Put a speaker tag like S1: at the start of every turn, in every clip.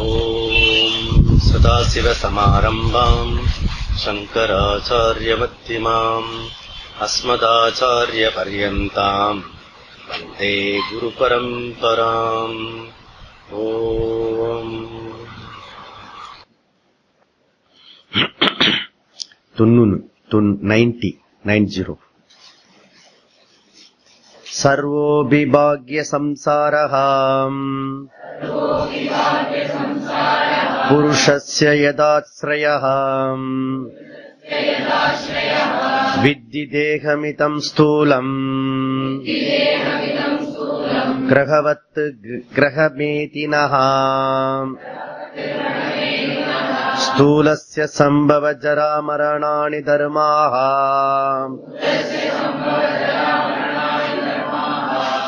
S1: ஓம் சதாசிவசமாரம்பாம் சங்கராச்சார்யமத்தியமாம் அஸ்மதாச்சார்யபர்யந்தாம் வந்தே குருபரம்பராம். ஓம் 90 சர்வோபி பாக்ய சம்சாரஹாம் புருஷஸ்ய யதாஸ்ரயஹாம் வித்தி தேகமிதம் ஸ்தூலம் கிரகவத் கிரகமேதினஹாம் ஸ்தூலஸ்ய சம்பவ ஜரா மரணானி தர்மாஹாம்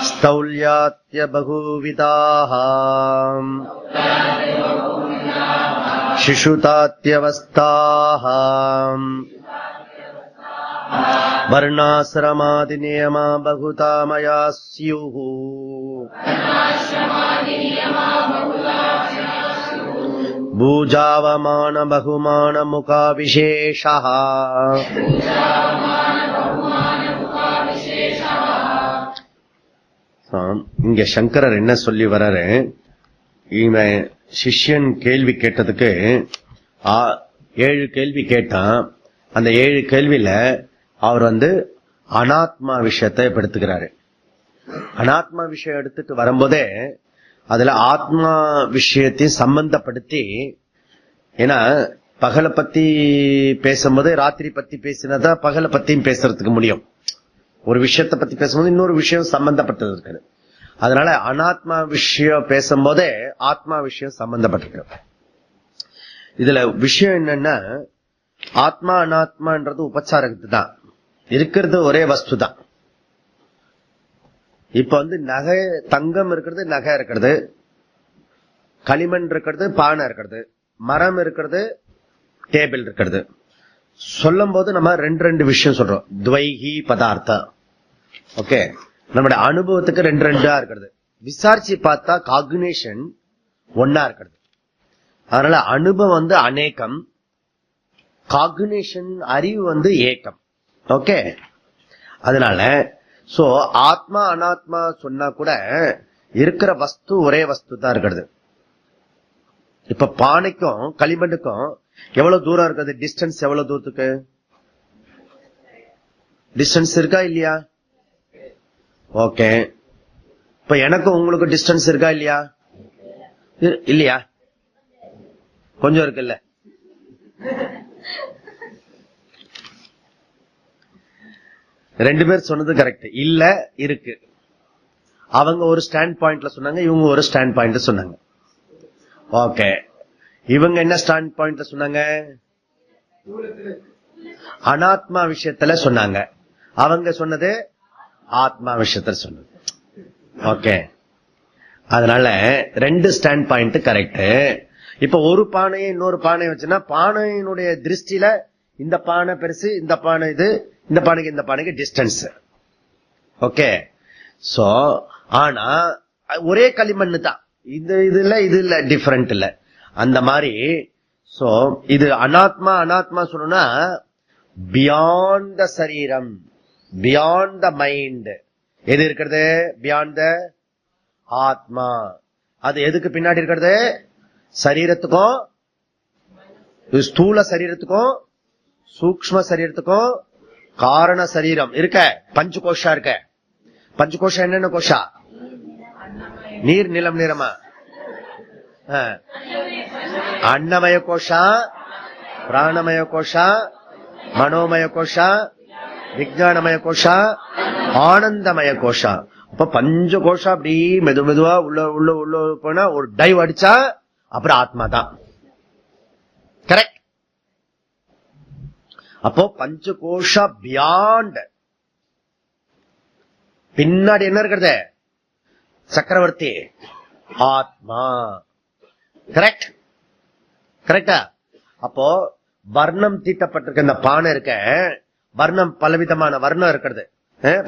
S1: ஸ்தௌல்யாத்ய பகுவிதாஹாம் சிசுதாத்யவஸ்தாஹாம் வர்ணாசிரமாதி நியமா பகுதா மயா ஸ்யுஹு பூஜாவமான பகுமான முகா விசேஷஹ. இங்க சங்கரர் என்ன சொல்லி வர்றாரு, இவன் சிஷ்யன் கேள்வி கேட்டதுக்கு 7 கேள்வி கேட்டான். அந்த 7 கேள்வியில அவர் அனாத்மா விஷயத்தை எடுத்துக்கிறாரு. அனாத்மா விஷயம் எடுத்துட்டு வரும்போதே அதுல ஆத்மா விஷயத்தையும் சம்பந்தப்படுத்தி, ஏன்னா பகலை பத்தி பேசும்போது ராத்திரி பத்தி பேசினதான் பகலை பத்தியும் பேசுறதுக்கு முடியும். ஒரு விஷயத்தை பத்தி பேசும்போது இன்னொரு விஷயம் சம்பந்தப்பட்டது இருக்குது. அதனால அனாத்மா விஷயம் பேசும்போதே ஆத்மா விஷயம் சம்பந்தப்பட்டிருக்கு. இதுல விஷயம் என்னன்னா, ஆத்மா அனாத்மான்றது உபச்சாரத்து தான், இருக்கிறது ஒரே வஸ்து தான். இப்ப நகை, தங்கம் இருக்கிறது, நகை இருக்கிறது, களிமண் இருக்கிறது, பானை இருக்கிறது, மரம் இருக்கிறது, டேபிள் இருக்கிறது. சொல்லும் போது நம்ம ரெண்டு விஷயம் சொல்றோம், துவைகி பதார்த்தம். ஓகே, நம்முடைய அனுபவத்துக்கு ரெண்டா இருக்கிறது. விசாரிச்சு பார்த்தா காகுனேஷன் ஒன்னா இருக்கிறது. அதனால அனுபவம் அநேகம், காகுனேஷன் அறிவு ஏக்கம். ஓகே, அதனால சோ ஆத்மா அனாத்மா சொன்னா கூட இருக்கிற வஸ்து ஒரே வஸ்து தான் இருக்கிறது. இப்ப பானைக்கும் களிமண்ணுக்கும் எவ்வளவு தூரம் இருக்குது, டிஸ்டன்ஸ் எவ்வளவு தூரத்துக்கு டிஸ்டன்ஸ் இருக்கா இல்லையா? ஓகே, இப்ப எனக்கும் உங்களுக்கு டிஸ்டன்ஸ் இருக்கா இல்லையா? இல்லையா? கொஞ்சம் இருக்குல்ல. ரெண்டு பேர் சொன்னது கரெக்ட். இல்ல, இருக்கு. அவங்க ஒரு ஸ்டாண்ட் பாயிண்ட்ல சொன்னாங்க, இவங்க ஒரு ஸ்டாண்ட் பாயிண்ட் சொன்னாங்க. ஓகே, இவங்க என்ன ஸ்டாண்ட் பாயிண்ட்ல சொன்னாங்க? அனாத்மா விஷயத்துல சொன்னாங்க. அவங்க சொன்னது ஆத்மா விஷயத்துல சொன்னது. ஓகே, அதனால ரெண்டு ஸ்டாண்ட் பாயிண்ட் கரெக்ட். இப்ப ஒரு பானையை இன்னொரு பானையை வச்சுன்னா பானையினுடைய திருஷ்டியில இந்த பானை பெருசு, இந்த பானை இது, இந்த பானைக்கு இந்த பானைக்கு டிஸ்டன்ஸ். ஓகே, சோ ஆனா ஒரே களிமண்ணு தான். இது இல்ல டிஃபரெண்ட் இல்ல. அந்த மாதிரி சோ இது அனாத்மா. அனாத்மா சொல்லணும்னா பியாண்ட் த சரீரம், பியாண்ட் த மைண்ட். எது இருக்கிறது? பியாண்ட் த ஆத்மா. அது எதுக்கு பின்னாடி இருக்கிறது? சரீரத்துக்கும், ஸ்தூல சரீரத்துக்கும் சூக்ஷ்ம சரீரத்துக்கும் காரண சரீரம் இருக்க, பஞ்சு கோஷா இருக்க. பஞ்சு கோஷா என்னென்ன கோஷா? நீர், நிலம், நிறமா, அன்னமய கோஷா, பிராணமய கோஷா, மனோமய கோஷா, விஞ்ஞானமய கோஷா, ஆனந்தமய கோஷா. அப்ப பஞ்ச கோஷா அப்படி மெதுவா உள்ள உள்ள உள்ள போனா ஒரு டைவ் அடிச்சா அப்புறம் ஆத்மா தான். கரெக்ட். அப்போ பஞ்சகோஷா பியாண்ட், பின்னாடி என்ன இருக்கிறது? சக்கரவர்த்தி ஆத்மா. கரெக்ட், கரெக்டா? அப்போ வர்ணம் தீட்டப்பட்டிருக்க இந்த பானை இருக்க, வர்ணம் பலவிதமான வர்ணம் இருக்கிறது,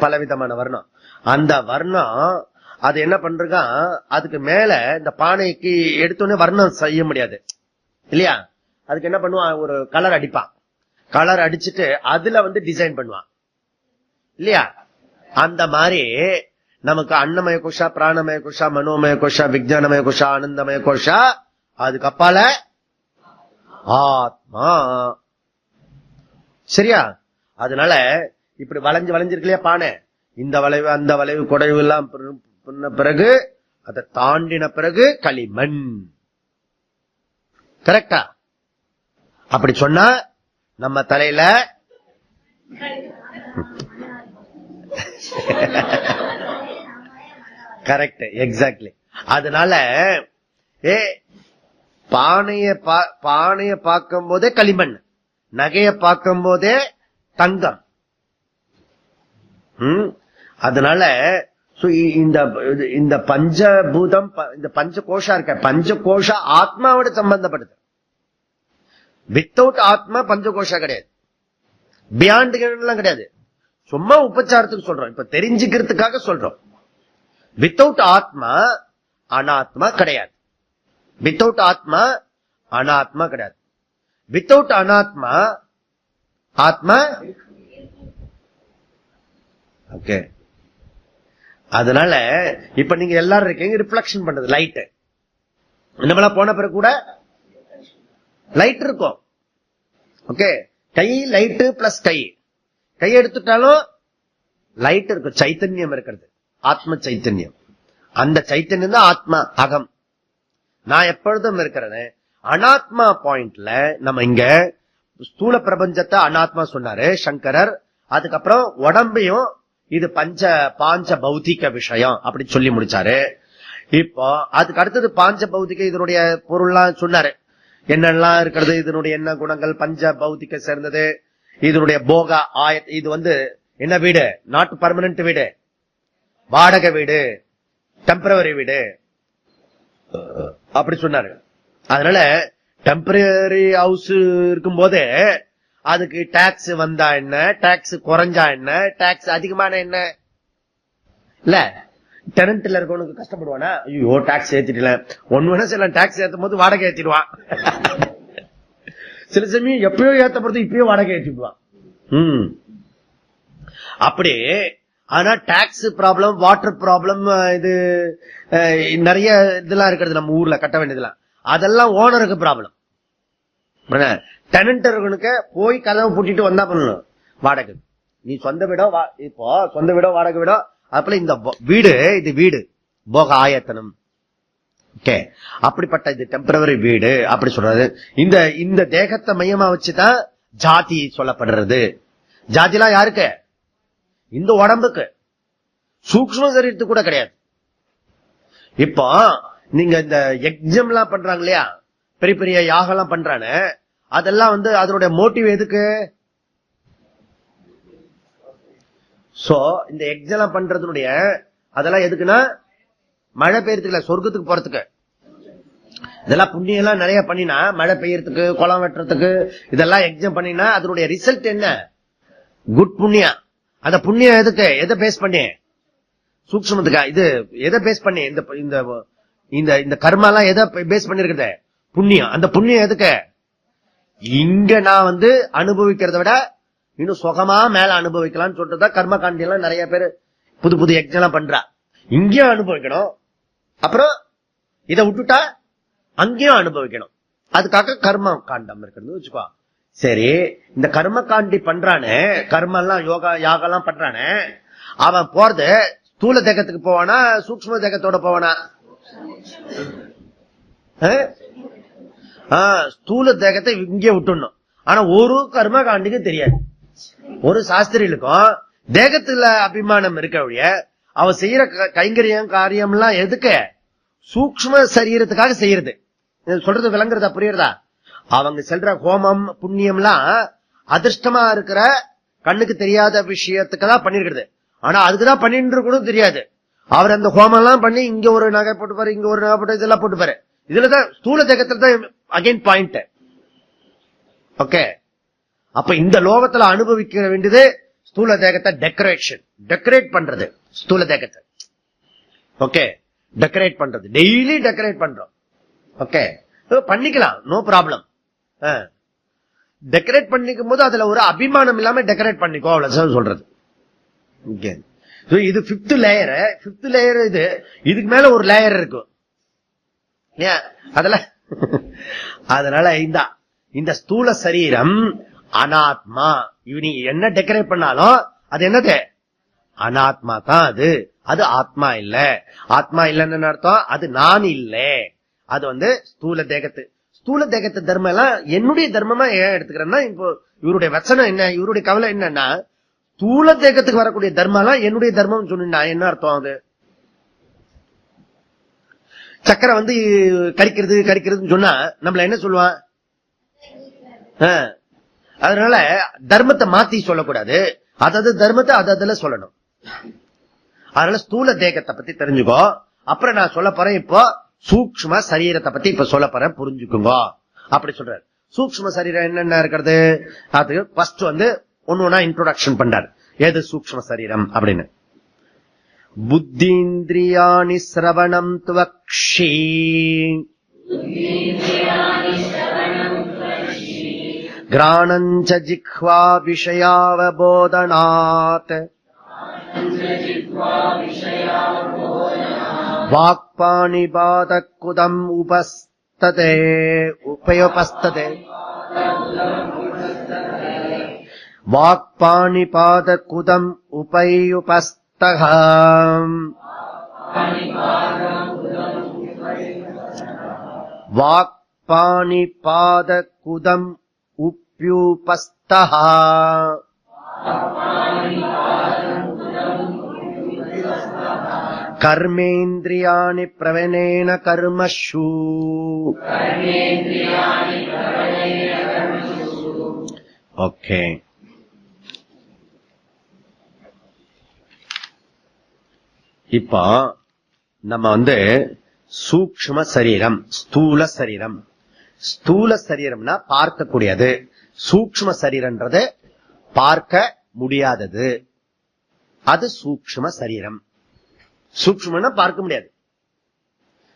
S1: பலவிதமான வர்ணம். அந்த வர்ணம் அது என்ன பண்றான், அதுக்கு மேல இந்த பானைக்கு எடுத்தோடனே வர்ணம் செய்ய முடியாது இல்லையா, அதுக்கு என்ன பண்ணுவான், ஒரு கலர் அடிப்பான். கலர் அடிச்சுட்டு அதுல டிசைன் பண்ணுவான் இல்லையா. அந்த மாதிரி நமக்கு அன்னமய கோஷா, பிராணமய கோஷா, மனோமய கோஷா, விஞ்ஞானமய கோஷா, ஆனந்தமய கோஷா, அதுக்கு அப்பால ஆத்மா. சரியா? அதனால இப்படி வளைஞ்சு வளைஞ்சிருக்கு இல்லையா பானை, இந்த வளைவு அந்த வளைவு குடைவு எல்லாம் பண்ண பிறகு, அதை தாண்டின பிறகு களிமண். கரெக்டா? அப்படி சொன்னா நம்ம தலையில கரெக்ட், எக்ஸாக்ட்லி. அதனால பானைய பார்க்கும் போதே களிமண், நகைய பார்க்கும் போதே தங்கம். அதனால இந்த பஞ்சபூதம், இந்த பஞ்ச கோஷா இருக்க, பஞ்ச கோஷா ஆத்மாவோட சம்பந்தப்படுது. வித்தவுட் ஆத்மா பஞ்சகோஷா கிடையாது, பியாண்ட் எல்லாம் கிடையாது. சும்மா உபச்சாரத்துக்கு சொல்றோம், இப்ப தெரிஞ்சுக்கிறதுக்காக சொல்றோம். வித்தவுட் ஆத்மா அனாத்மா கிடையாது. வித்தவுட் ஆத்மா அனாத்மா கிடையாது. வித்தவுட் அனாத்மா ஆத்மா. ஓகே. அதனால இப்ப நீங்க எல்லாரும் இருக்கீங்க, ரிஃப்ளெக்ஷன் பண்றது லைட். நம்மளா போன பிறகு கூட லைட் இருக்கும். ஓகே, கை லைட் பிளஸ் கை எடுத்துட்டாலும் லைட் இருக்கும், சைத்தன்யம் இருக்கிறது, ஆத்ம சைத்தன்யம். அந்த சைத்தன்யம் தான் ஆத்மா, அகம். நான் எப்பொழுதும் இருக்கிறது அனாத்மா பாயிண்ட்ல. நம்ம இங்க ஸ்தூல பிரபஞ்சத்தை அனாத்மா சொன்னாரு சங்கரர். அதுக்கப்புறம் உடம்பையும் இது பாஞ்ச பௌத்திக விஷயம் அப்படி சொல்லி முடிச்சாரு. இப்போ அதுக்கு அடுத்தது பாஞ்ச பௌத்திக இதனுடைய பொருள்லாம் சொன்னாரு, என்னெல்லாம் இருக்கிறது, இதனுடைய என்ன குணங்கள், பஞ்ச பௌத்திக சேர்ந்தது. இதனுடைய போக இது என்ன வீடு, நாட் பர்மனன்ட் வீடு, வாடகை வீடு, டெம்பரவரி வீடு அப்படி சொன்னாரு. அதனால டெம்பரரி ஹவுஸ் இருக்கும் போது அதுக்கு டாக்ஸ் வந்தா என்ன, டாக்ஸ் குறைஞ்சா என்ன, டாக்ஸ் அதிகமான என்ன இல்ல. டெனன்ட்ல இருக்கவனுக்கு கஷ்டப்படுவானா, ஐயோ டாக்ஸ் ஏத்திட்டல, ஒன்னு வேணா சில டாக்ஸ் ஏத்தும் போது வாடகை ஏத்திடுவான். சில சமயம் எப்பயோ ஏத்தப்படுறது இப்பயோ வாடகை ஏற்றிடுவான். அப்படி. ஆனா டாக்ஸ் ப்ராப்ளம், வாட்டர் ப்ராப்ளம், இது நிறைய இதெல்லாம் இருக்கிறது நம்ம ஊர்ல கட்ட வேண்டியதுலாம், அதெல்லாம் ஓனருக்கு ப்ராப்ளம். டெனன்ட் இருக்கனுக்கு போய் கதவை பூட்டிட்டு வந்தா பண்ணணும் வாடகை. நீ சொந்த வீடோ, இப்போ சொந்த வீடோ வாடகை வீடோ, அப்பல இந்த வீடு, இது வீடு போக ஆயத்தனம். ஓகே, அப்படிப்பட்ட இது டெம்பரவரி வீடு அப்படி சொல்றது. இந்த தேகத்தை மையமா வச்சுதான் ஜாதி சொல்லப்படுறது. ஜாதிலாம் யாருக்கு? இந்த உடம்புக்கு, சூக்ஷ்ம சரீரத்துக்கு கூட கிடையாது. இப்போ நீங்க இந்த எக்ஸாம் எல்லாம் பண்றாங்க இல்லையா, பெரிய பெரிய யாகம் எல்லாம் பண்றானே, அதெல்லாம் அதனுடைய மோட்டிவ் எதுக்கு? சோ இந்த எக்ஸாம் பண்றதுடைய அதெல்லாம் எதுக்குன்னா மழை பெய்யறதுக்கு இல்ல, சொர்க்கத்துக்கு போறதுக்கு. இதெல்லாம் புண்ணியம் எல்லாம் நிறைய பண்ணினா, மழை பெய்யறதுக்கு, குளம் வெட்டுறதுக்கு, இதெல்லாம் எக்ஸாம் பண்ணினா அதனுடைய ரிசல்ட் என்ன? குட் புண்ணியம். அந்த புண்ணியம் எதுக்கு? எதை பேஸ் பண்ணி? சூக்ஷ்மத்துக்கா? இது எதை பேஸ் பண்ணி? இந்த கர்மாலாம் எதை பேஸ் பண்ணி இருக்குது? புண்ணியம். அந்த புண்ணியம் எதுக்கு? இங்க நான் அனுபவிக்கிறத விட இன்னும் சுகமா மேல அனுபவிக்கலாம்னு சொல்றதா கர்ம காண்டி எல்லாம் நிறைய பேர் புது புது எக்ஸாம் பண்றா. இங்கேயும் அனுபவிக்கணும், அப்புறம் இதை விட்டுட்டா அங்கேயும் அனுபவிக்கணும். அதுக்காக கர்ம காண்டம் இருக்கிறது வச்சுக்கோ. சரி, இந்த கர்ம காண்டி பண்றானே, கர்ம எல்லாம் யோகா யாகெல்லாம் பண்றானே, அவன் போறது ஸ்தூல தேகத்துக்கு போவானா, சூக்ஷ்ம தேகத்தோட போவானா? ஸ்தூல தேகத்தை இங்கே விட்டுணும். ஆனா ஒரு கர்ம காண்டிக்கு தெரியாது. ஒரு சாஸ்திரிகளுக்கும் தேகத்துல அபிமானம் இருக்க வழிய அவன் செய்யற கைங்கரியம் காரியம் எல்லாம் எதுக்கு? சூக்ஷ்ம சரீரத்துக்காக செய்யறது. சொல்றது விளங்குறதா, புரியுறதா? அவங்க செல்ற ஹோமம் புண்ணியம் எல்லாம் அதிர்ஷ்டமா இருக்கிற கண்ணுக்கு தெரியாத விஷயத்துக்குதான் பண்ணிருக்கிறது. ஆனா அதுக்குதான் பண்ணிட்டு கூட தெரியாது. அவர் அந்த ஹோமம் எல்லாம் பண்ணி இங்க ஒரு நகை போட்டுப்பாரு, இங்க ஒரு நகை போட்டு, இதெல்லாம் போட்டுப்பாரு. இதுலதான் ஸ்தூல தேகத்துல தான் அகைன் பாயிண்ட். ஓகே, அப்ப இந்த லோகத்துல அனுபவிக்க வேண்டியது ஸ்தூல தேகத்தை டெக்கரேட் பண்றது. ஸ்தூல தேகத்தை ஓகே, டெக்கரேட் பண்றது, டெய்லி டெக்கரேட் பண்றோம். ஓகே, பண்ணிக்கலாம், நோ ப்ராப்ளம். டெக்கரேட் பண்ணிக்கும் போது அதுல ஒரு அபிமானம் இல்லாம டெக்கரேட் பண்ணிக்கோ, அவ்வளவு சொல்றது. ஓகே, இது 5th லேயர். 5th லேயர் இது. இதுக்கு மேல ஒரு லேயர் இருக்கும் அதுல. அதனால இந்த ஸ்தூல சரீரம் அனாத்மா. நீ என்ன டெக்கரேட் பண்ணாலும் அது என்னது? அனாத்மா தான். அது ஆத்மா இல்ல. ஆத்மா இல்லன்னு அர்த்தம், அது நான் இல்ல. அது ஸ்தூல தேகத்து தர்மம் எல்லாம் என்னுடைய தர்மமா ஏன் எடுத்துக்கிறேன்னா, இப்போ இவருடைய வச்சனம் என்ன, இவருடைய கவலை என்னன்னா, ஸ்தூல தேகத்துக்கு வரக்கூடிய தர்மம் எல்லாம் என்னுடைய தர்மம் சொன்னா என்ன அர்த்தம்? அது சக்கரை கரிக்கிறதுன்னு சொன்னா நம்மள என்ன சொல்லுவான்? அதனால தர்மத்தை மாத்தி சொல்லக்கூடாது, அதாவது தர்மத்தை அதுல சொல்லணும். அதனால ஸ்தூல தேகத்தை பத்தி தெரிஞ்சுக்கோ. அப்புறம் நான் சொல்ல போறேன் இப்போ சூக்ஷ்ம சரீரத்தை பத்தி இப்ப சொல்ல போறேன், புரிஞ்சுக்குங்க அப்படி சொல்றாரு. சூக்ஷ்ம சரீரம் என்னென்ன இருக்கிறது? அது ஃபர்ஸ்ட் ஒன்னா இன்ட்ரோடக்ஷன் பண்றாரு. ஏது சூக்ஷ்ம சரீரம் அப்படின்னு? புத்தீந்திரியாணி ஸ்ரவணம் துவக்ஷி கிராணஞ்ச ஜிஹ்வா விஷயாவபோதனாத் வாக்பாணிபாதக்குதம் உபஸ்ததே உபயோபஸ்ததே வாக்பாணிபாதக்குதம் உபயுபஸ்தகம் வாக்பாணிபாதக்குதம் உப்யுபஸ்தஹ கர்மேந்திரியாணி பிரவணேன கர்மஷு. ஓகே, இப்போ நம்ம சூக்ஷ்ம சரீரம், ஸ்தூல சரீரம். ஸ்தூல சரீரம்னா பார்க்கக்கூடியது, சூக்ஷ்ம சரீரம்ன்றது பார்க்க முடியாதது. அது சூக்ஷ்ம சரீரம். சூக்ஷ்மம்னா பார்க்க முடியாது,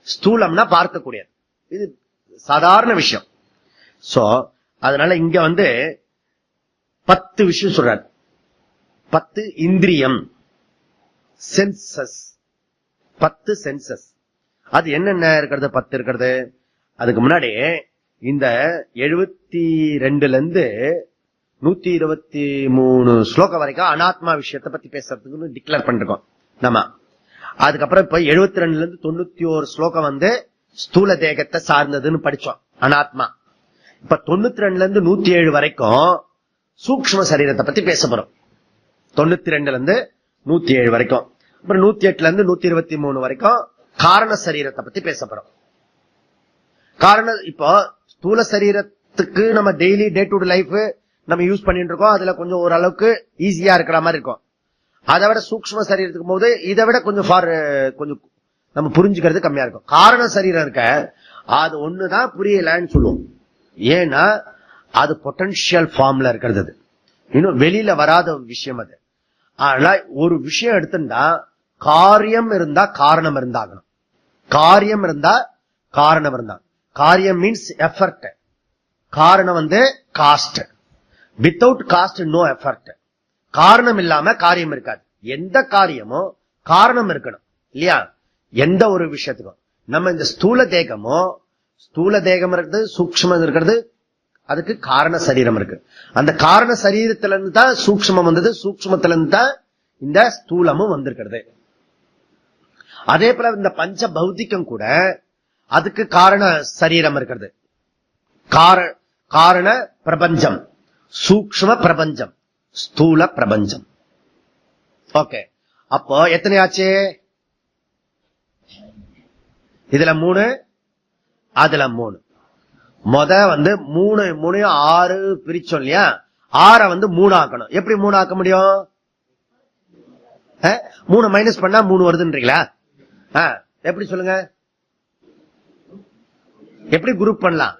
S1: ஸ்தூலம்னா பார்க்கக்கூடியது. இது சாதாரண விஷயம். சோ அதனால இங்க 10 விஷயம் சொல்றாரு. 10 இந்திரியம், சென்சஸ், 10 சென்சஸ். அது என்னென்ன இருக்கிறது? 10 இருக்கிறது. அதுக்கு முன்னாடி இந்த 72ல இருந்து 123 ஸ்லோகம் வரைக்கும் அனாத்மா விஷயத்தை பத்தி பேசுறதுக்கு டிக்ளேர் பண்ணிருக்கோம் நம்ம. அதுக்கப்புறம் இப்ப 72ல இருந்து 91 ஸ்லோகம் ஸ்தூல தேகத்தை சார்ந்ததுன்னு படிச்சோம், அனாத்மா. இப்ப 92ல இருந்து 107 வரைக்கும் சூக்ஷ்ம சரீரத்தை பத்தி பேச போறோம். 92ல இருந்து 107 வரைக்கும். அப்புறம் 108ல இருந்து 123 வரைக்கும் காரண சரீரத்தை பத்தி பேச போறோம். காரணம் இப்போ ஸ்தூல சரீரத்துக்கு நம்ம daily day to day life நம்ம யூஸ் பண்ணிட்டு இருக்கோம், அதுல கொஞ்சம் ஓரளவுக்கு ஈஸியா இருக்கிற மாதிரி இருக்கும். அதை விட சூக்ஷ்ம சரீரத்துக்கு போது இதை விட கொஞ்சம் கொஞ்சம் நம்ம புரிஞ்சுக்கிறது கம்மியா இருக்கும். காரண சரீரம் இருக்க அது ஒண்ணுதான் புரியலன்னு சொல்லுவோம். ஏன்னா அது பொட்டன்ஷியல் ஃபார்ம்ல இருக்கிறது, இன்னும் வெளியில வராத விஷயம் அது. ஆனா ஒரு விஷயம் எடுத்துட்டா காரியம் இருந்தா காரணம் இருந்தாகணும், காரியம் இருந்தா காரணம் இருந்தா. காரியம் மீன்ஸ் எஃபர்ட், காரணம் cost. Without cost no effort. காரணம் இல்லாம காரியம் இருக்காது. எந்த காரியமோ காரணம் இருக்கணும் இல்லையா? எந்த ஒரு விஷயத்துக்கும். நம்ம இந்த ஸ்தூல தேகமோ, ஸ்தூல தேகம் இருக்கிறது, சூக்ஷ்மம் இருக்கிறது, அதுக்கு காரண சரீரம் இருக்கு. அந்த காரண சரீரத்துல இருந்து தான் சூக்ஷ்மம் வந்தது, சூக்ஷ்மத்துல இருந்து தான் இந்த ஸ்தூலமும் வந்திருக்கிறது. அதே போல இந்த பஞ்ச பௌத்திகம் கூட அதுக்கு காரண சரீரம் இருக்கிறது. காரண பிரபஞ்சம், சூக்ஷ்ம பிரபஞ்சம், ஸ்தூல பிரபஞ்சம். ஓகே, அப்போ எத்தனை ஆச்சு? இதுல 3, அதுல 3. முத 3 6 பிரிச்சோம் இல்லையா? 6 3 ஆக்கணும். எப்படி 3 ஆக்க முடியும்? 3 மைனஸ் பண்ணா 3 வருதுன்றீங்களா? எப்படி சொல்லுங்க, எப்படி குரூப் பண்ணலாம்?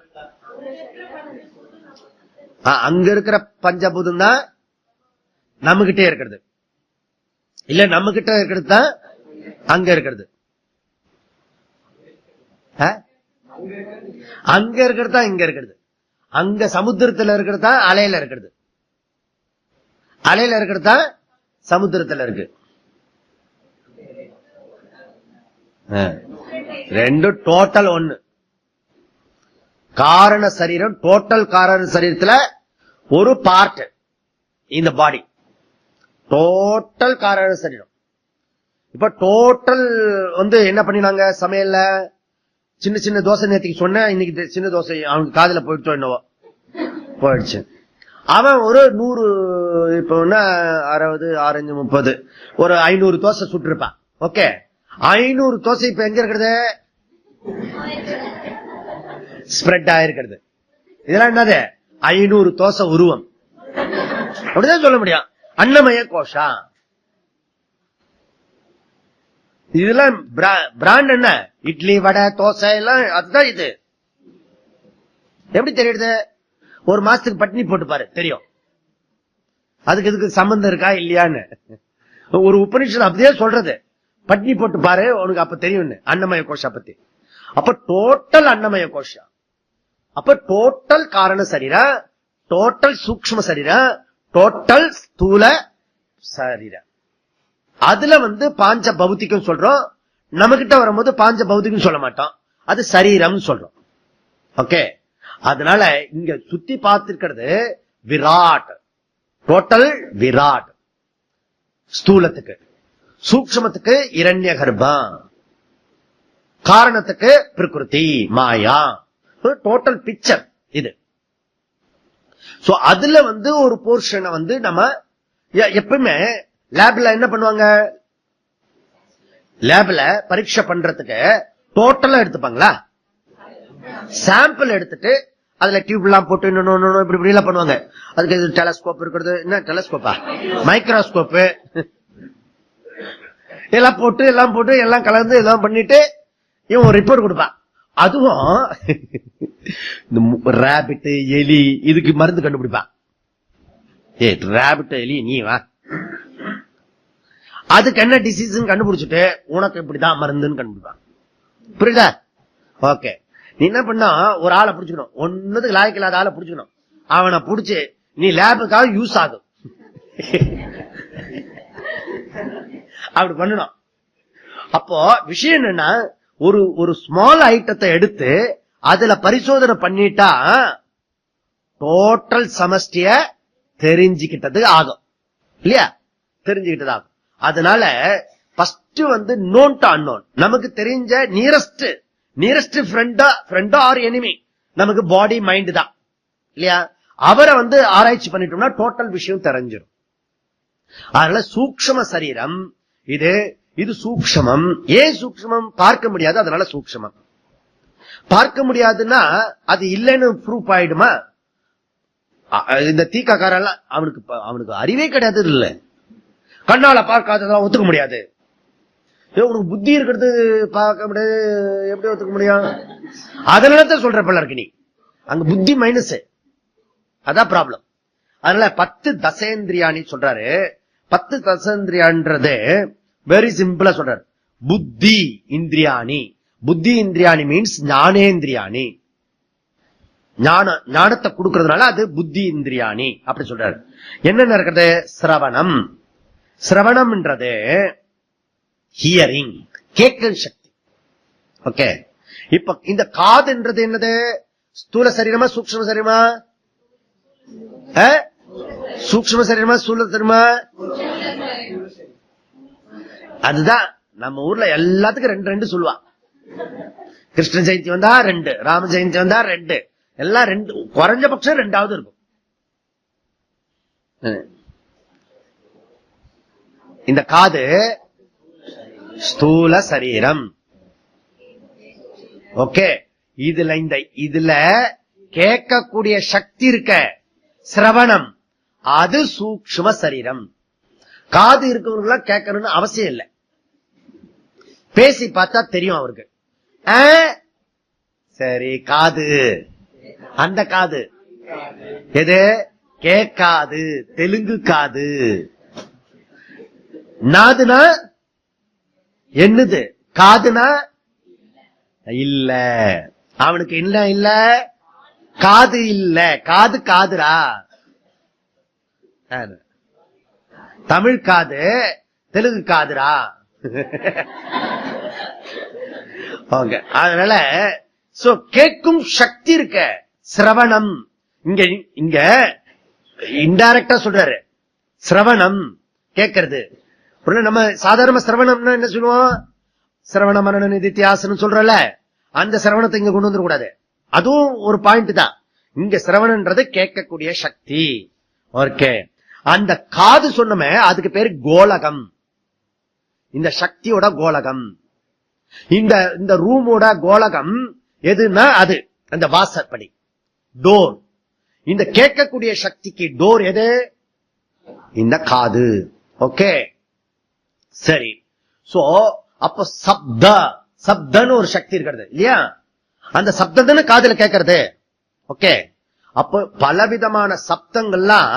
S1: அங்க இருக்கிற பஞ்சபூதம் தான் நம்ம கிட்டே இருக்கிறது, இல்ல நம்ம கிட்ட இருக்கிறது தான் அங்க இருக்கிறது. அங்க இருக்கிறது தான் இங்க இருக்கிறது. அங்க சமுத்திரத்துல இருக்கிறது தான் அலையில இருக்கிறது, அலையில இருக்கிறது தான் சமுத்திரத்துல இருக்கு. ரெண்டு டோட்டல் ஒண்ணு. காரண சரீரம், டோட்டல் காரண சரீரத்துல ஒரு பார்ட் இந்த பாடி, டோட்டல் காரண சரீரம். இப்ப டோட்டல் என்ன பண்ணினாங்க சமையல்ல, சின்ன சின்ன தோசை நேற்றுக்கு சொன்ன, இன்னைக்கு சின்ன தோசை அவனுக்கு காதுல போயிடுச்சோ என்னவோ போயிடுச்சு. அவன் ஒரு 100, இப்ப 60, 6, 30, ஒரு 500 தோசை சுட்டிருப்பான். ஓகே, 500 தோசை இப்ப எங்க இருக்கிறது, ஸ்ப்ரெட் ஆயிருக்கிறது. இதெல்லாம் என்னது, 500 தோசை உருவம், அப்படிதான் சொல்ல முடியும். அன்னமய கோஷா. இதெல்லாம் பிராண்ட் என்ன, இட்லி வடை தோசை எல்லாம் அதுதான். இது எப்படி தெரியுது, ஒரு மாசத்துக்கு பட்டினி போட்டு பாரு தெரியும். அதுக்கு இதுக்கு சம்பந்தம் இருக்கா இல்லையான்னு ஒரு உபநிஷத்து அப்படியே சொல்றது. பட்டினி போட்டு பாரு உனக்கு அப்ப தெரியும் அன்னமய கோஷா பத்தி. அப்ப டோட்டல் அன்னமய கோஷா, அப்ப டோட்டல் காரண சரீரம், டோட்டல் சூக்ஷ்ம சரீரம், டோட்டல் ஸ்தூல சரீரம். அதுல பாஞ்ச பௌத்திகம் சொல்றோம். நம்ம கிட்ட வரும்போது பாஞ்ச பௌத்திகம் சொல்ல மாட்டோம், அது சரீரம் சொல்றோம். ஓகே, அதனால இங்க சுத்தி பார்த்திருக்கிறது விராட், டோட்டல் விராட். ஸ்தூலத்துக்கு, சூக்ஷ்மத்துக்கு இரண்ய கர்ப்பம், காரணத்துக்கு பிரகிருதி மாயா, டோட்டல் பிக்சர் இது. சோ அதுல ஒரு போர்ஷனை நம்ம எப்பவுமே லேப்ல என்ன பண்ணுவாங்க, லேப்ல பரீட்சை பண்றதுக்கு டோட்டலா எடுத்துப்பாங்களா, சாம்பிள் எடுத்துட்டு அதுல டியூப் எல்லாம் போட்டு இப்படி இப்படி எல்லாம் பண்ணுவாங்க. அதுக்கு டெலஸ்கோப் இருக்கிறது, என்ன டெலஸ்கோப்பா, மைக்ரோஸ்கோப் எல்லாம் போட்டு எல்லாம் கலந்து எல்லாம் பண்ணிட்டு இவன் ஒரு ரிப்போர்ட் கொடுப்பான். அதுவும் ராபிட் எலி இதுக்கு மருந்து கண்டுபிடிப்பான். ஏ ராபிட் எலி நீ வா, அதுக்கு என்ன டிசீஸ் கண்டுபிடிச்சிட்டு உனக்கு இப்படிதான் மருந்துன்னு கண்டுபிடிப்பான். புரியுதா? ஓகே, நீ என்ன பண்ணா ஒரு ஆளை பிடிச்சுக்கணும், ஒன்னதுக்கு லாய்க்கு இல்லாத ஆளை பிடிச்சுக்கணும். அவனை பிடிச்சு நீ லேபுக்காக யூஸ் ஆகும் அப்படி பண்ணணும். அப்போ விஷயம் என்னன்னா, ஒரு ஸ்மால் ஐட்டத்தை எடுத்து அதுல பரிசோதனை பண்ணிட்டா டோட்டல் சமஷ்டிய தெரிஞ்சுக்கிட்டது ஆகும் இல்லையா, தெரிஞ்சுக்கிட்டது ஆகும். அதனால ஃபர்ஸ்ட் நோன் டு அன்னோன், நமக்கு தெரிஞ்ச நியரஸ்ட் ஃப்ரெண்டா ஆர் எனிமி நமக்கு பாடி மைண்ட் தான் இல்லையா. அவரை ஆராய்ச்சி பண்ணிட்டோம்னா டோட்டல் விஷயம் தெரிஞ்சிடும். அதனால சூக்ஷ்ம சரீரம் இது சூக்ஷ்மம். ஏன் சூக்ஷ்மம், பார்க்க முடியாது, அதனால சூக்ஷ்மம். பார்க்க முடியாதுன்னா அது இல்லைன்னு ப்ரூஃப் ஆயிடுமா? இந்த தீக்காக்காரெல்லாம் அவனுக்கு அறிவே கிடையாது இல்ல, கண்ணால பார்க்காததான் ஒத்துக்க முடியாது. உனக்கு புத்தி இருக்கிறது பார்க்க முடியாது, எப்படி ஒத்துக்க முடியும்? அதனால சொல்ற பிள்ளை நீ அங்க புத்தி மைனஸ், அதான் ப்ராப்ளம். அதனால 10 தசேந்திரியானி சொல்றாரு. 10 தசேந்திரியான்றது வெரி சிம்பிளா சொல்றாரு. புத்தி இந்திரியானி, புத்தி இந்திரியானி மீன்ஸ் ஞானேந்திரியானி, ஞானத்தை கொடுக்கறதுனால அது புத்தி இந்திரியானி அப்படி சொல்றாரு. என்னென்ன இருக்கிறது, சிரவணம், சிரவணம்ன்றது ஹியரிங், கேட்கும் சக்தி. ஓகே, இப்ப இந்த காதுன்றது என்னது, ஸ்தூல சரீரமா சூக்ஷ்ம சரீரமா? சூக்ஷ்ம சரீரமா ஸ்தூல சரீரமா? அதுதான் நம்ம ஊர்ல எல்லாத்துக்கும் 2 சொல்லுவா. கிருஷ்ண ஜெயந்தி வந்தா 2, ராம ஜெயந்தி வந்தா 2, எல்லாம் 2, குறைஞ்சபட்சம் 2வது இருக்கும். இந்த காது ஸ்தூல சரீரம். ஓகே, இதுல கேட்கக்கூடிய சக்தி இருக்க சிரவணம், அது சூக்ஷ்ம சரீரம். காது இருக்கவங்கள கேட்கணும்னு அவசியம் இல்லை, பேசி பார்த்தா தெரியும் அவருக்கு. சரி, காது, அந்த காது எது கேட்காது, தெலுங்கு காது. நாதுனா என்னது, காதுனா இல்ல. அவனுக்கு என்ன இல்ல? காது இல்ல. காது காதுரா, தமிழ் காது, தெலுங்கு காதுரா. அதனால கேட்கும் சக்தி இருக்க, சிரவணம். இங்க இன்டைரக்டா சொல்றாரு, சிரவணம் கேட்கறது. நம்ம சாதாரண சிரவணம்னா என்ன சொல்லுவோம்? சிரவண மரண நிதித்தியாசனம் சொல்றல, அந்த சிரவணத்தை இங்க கொண்டு வந்துடக்கூடாது. அதுவும் ஒரு பாயிண்ட் தான். இங்க சிரவணன்றது கேட்கக்கூடிய சக்தி. ஓகே, அந்த காது சொன்னமே அதுக்கு பேரு கோலகம். இந்த சக்தியோட கோலகம். இந்த ரூமோட கோலகம் எதுனா அது அந்த வாசற்படி, டோர். இந்த கேட்கக்கூடிய சக்திக்கு டோர் எது? இந்த காது. ஓகே, சரி. சோ அப்ப சப்தன்னு ஒரு சக்தி இருக்கிறது இல்லையா? அந்த சப்தன்னு காதுல கேட்கறது. ஓகே, அப்ப பலவிதமான சப்தங்கள்லாம்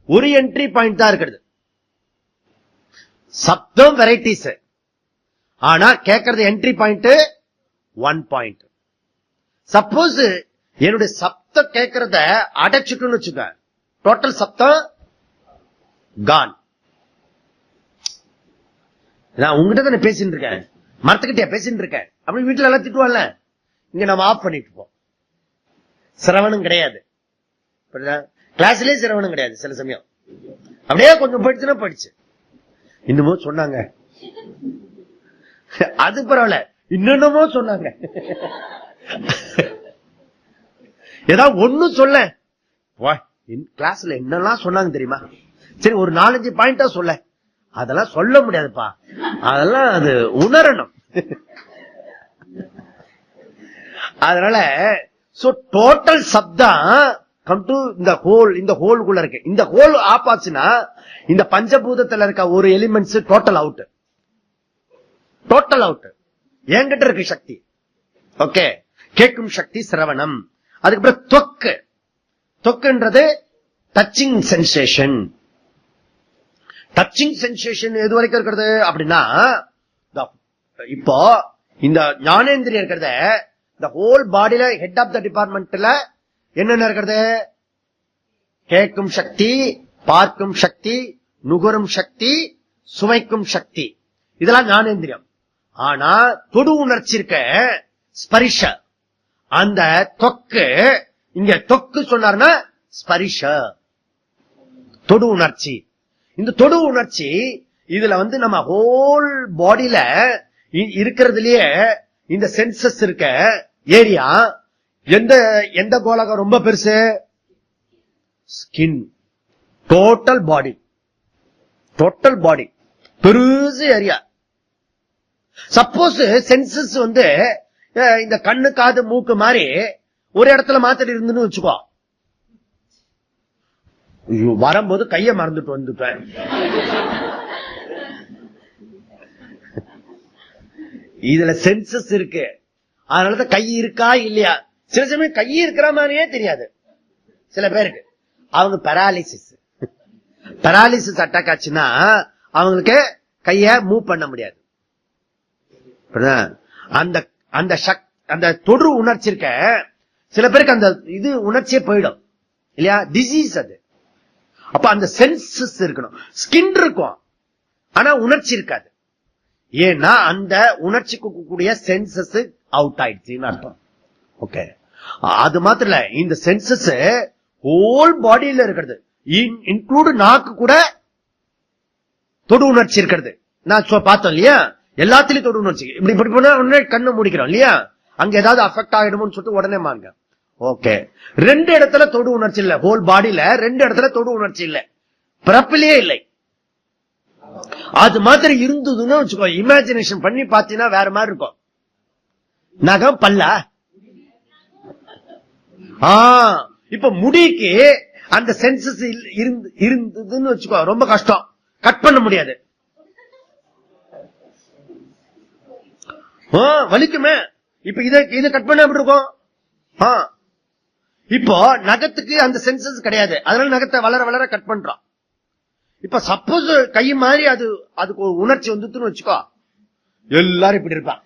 S1: ஒரு என்ட்ரி பாயிண்ட் தான் இருக்கிறது. சப்தம் வெரைட்டிஸ், ஆனா கேட்கறது என்ட்ரி பாயிண்ட் 1 பாயிண்ட். சப்போஸ் என்னுடைய சப்தம் கேட்கறத அடைச்சுட்டுன்னு வச்சுக்க, டோட்டல் சப்தம் கான். நான் உங்ககிட்ட தானே பேசிட்டு இருக்கேன், மரத்துக்கிட்டே பேசிட்டு இருக்கேன். அப்படி வீட்டுல எல்லாம் திட்டுவான்ல, இங்க நம்ம ஆஃப் பண்ணிட்டு இருப்போம். சிரவணம் கிடையாது, கிளாஸ்லயே சிரவணம் கிடையாது. சில சமயம் அப்படியே கொஞ்சம் போயிடுச்சுன்னா போயிடுச்சு. இன்னமும் சொன்னாங்க, அது பரவாயில்ல, இன்னொன்னமோ சொன்னாங்க. ஏதாவது ஒண்ணு சொல்ல, கிளாஸ்ல என்னெல்லாம் சொன்னாங்க தெரியுமா? சரி, ஒரு 4-5 பாயிண்டா சொல்ல. அதெல்லாம் சொல்ல முடியாதுப்பா, அதெல்லாம் அது உணரணும். அதனால டோட்டல் சப்தம் கம் டு இந்த ஹோல்குள்ள இருக்கு. இந்த ஹோல் ஆப் ஆச்சுன்னா இந்த பஞ்சபூதத்துல இருக்க ஒரு elements total out. Total out. என்கிட்ட இருக்கு சக்தி. ஓகே, கேட்கும் சக்தி சிரவணம். அதுக்கப்புறம் தொக்கு. தொக்குன்றது டச்சிங் சென்சேஷன். டச்சிங் சென்சேஷன் எது வரைக்கும் இருக்கிறது அப்படின்னா, இப்போ இந்த ஞானேந்திரியம் இருக்கிறத இந்த ஹோல் பாடியில ஹெட் ஆஃப் த டிபார்ட்மெண்ட்ல என்னென்ன இருக்கிறது? கேட்கும் சக்தி, பார்க்கும் சக்தி, நுகரும் சக்தி, சுவைக்கும் சக்தி. இதெல்லாம் ஞானேந்திரியம். ஆனா தொடு உணர்ச்சி இருக்க, ஸ்பரிஷ, அந்த தொக்கு. இங்க தொக்கு சொன்னார்னா ஸ்பரிஷ, தொடு உணர்ச்சி. இந்த தொடு உணர்ச்சி இதுல நம்ம ஹோல் பாடியில இருக்கிறதுலயே இந்த சென்சஸ் இருக்க ஏரியா, எந்த கோலகம் ரொம்ப பெருசு? ஸ்கின். டோட்டல் பாடி, டோட்டல் பாடி பெருசு ஏரியா. சப்போஸ் சென்சஸ் இந்த கண்ணு காது மூக்கு மாதிரி ஒரு இடத்துல மாத்திட்டு இருந்துன்னு வச்சுக்கோ, வரும்போது கைய மறந்துட்டு வந்துட்டேன். இதுல சென்சஸ் இருக்கு, அதனாலதான் கை இருக்கா இல்லையா. சில சமயம் கை இருக்கிற மாதிரியே தெரியாது சில பேருக்கு. அவங்க பெராலிசிஸ் அட்டாக் ஆச்சுன்னா அவங்களுக்கு கைய மூவ் பண்ண முடியாது. அந்த தொடு உணர்ச்சி இருக்க, சில பேருக்கு அந்த இது உணர்ச்சியே போயிடும் இல்லையா, டிசீஸ் அது. அப்ப அந்த சென்சஸ் இருக்கணும். ஸ்கின் இருக்கும் ஆனா உணர்ச்சி இருக்காது. ஏன்னா அந்த உணர்ச்சிக்கு கூடிய சென்சஸ் அவுட் ஆயிடுச்சுன்னு அர்த்தம். ஓகே, அது மாத்திரம் இல்ல, இந்த சென்சஸ் ஹோல் பாடியில இருக்கிறது, இன்க்ளூடு நாக்கு கூட தொடு உணர்ச்சி இருக்கிறது. நான் பார்த்தோம் இல்லையா, எல்லாத்திலையும் தொடு உணர்ச்சி. இப்படி போனா உடனே கண்ணை முடிக்கிறோம் இல்லையா, அங்க ஏதாவது அஃபெக்ட் ஆகிடுமோன்னு சொல்லிட்டு உடனே மாங்க. ஓகே, 2 இடத்துல தொடு உணர்ச்சி இல்ல, ஹோல் பாடியில 2 இடத்துல தொடு உணர்ச்சி இல்ல, பிறப்பிலேயே இல்லை. அது மாதிரி இருந்ததுன்னு வச்சுக்கோ, இமேஜினேஷன் பண்ணி பாத்தீங்கன்னா வேற மாதிரி இருக்கும். நகம், பல்ல. இப்ப முடிக்கு அந்த சென்சஸ் இருந்ததுன்னு வச்சுக்கோ, ரொம்ப கஷ்டம், கட் பண்ண முடியாது. வலிக்குமே. இப்ப இதை கட் பண்ண எப்படி இருக்கும்? இப்போ நகத்துக்கு அந்த சென்சஸ் கிடையாது, அதனால நகத்தை வளர வளர கட் பண்றோம். இப்ப சப்போஸ் கை மாதிரி அதுக்கு ஒரு உணர்ச்சி வந்துட்டுன்னு வச்சுக்கோ, எல்லாரும் இப்படி இருப்பான்.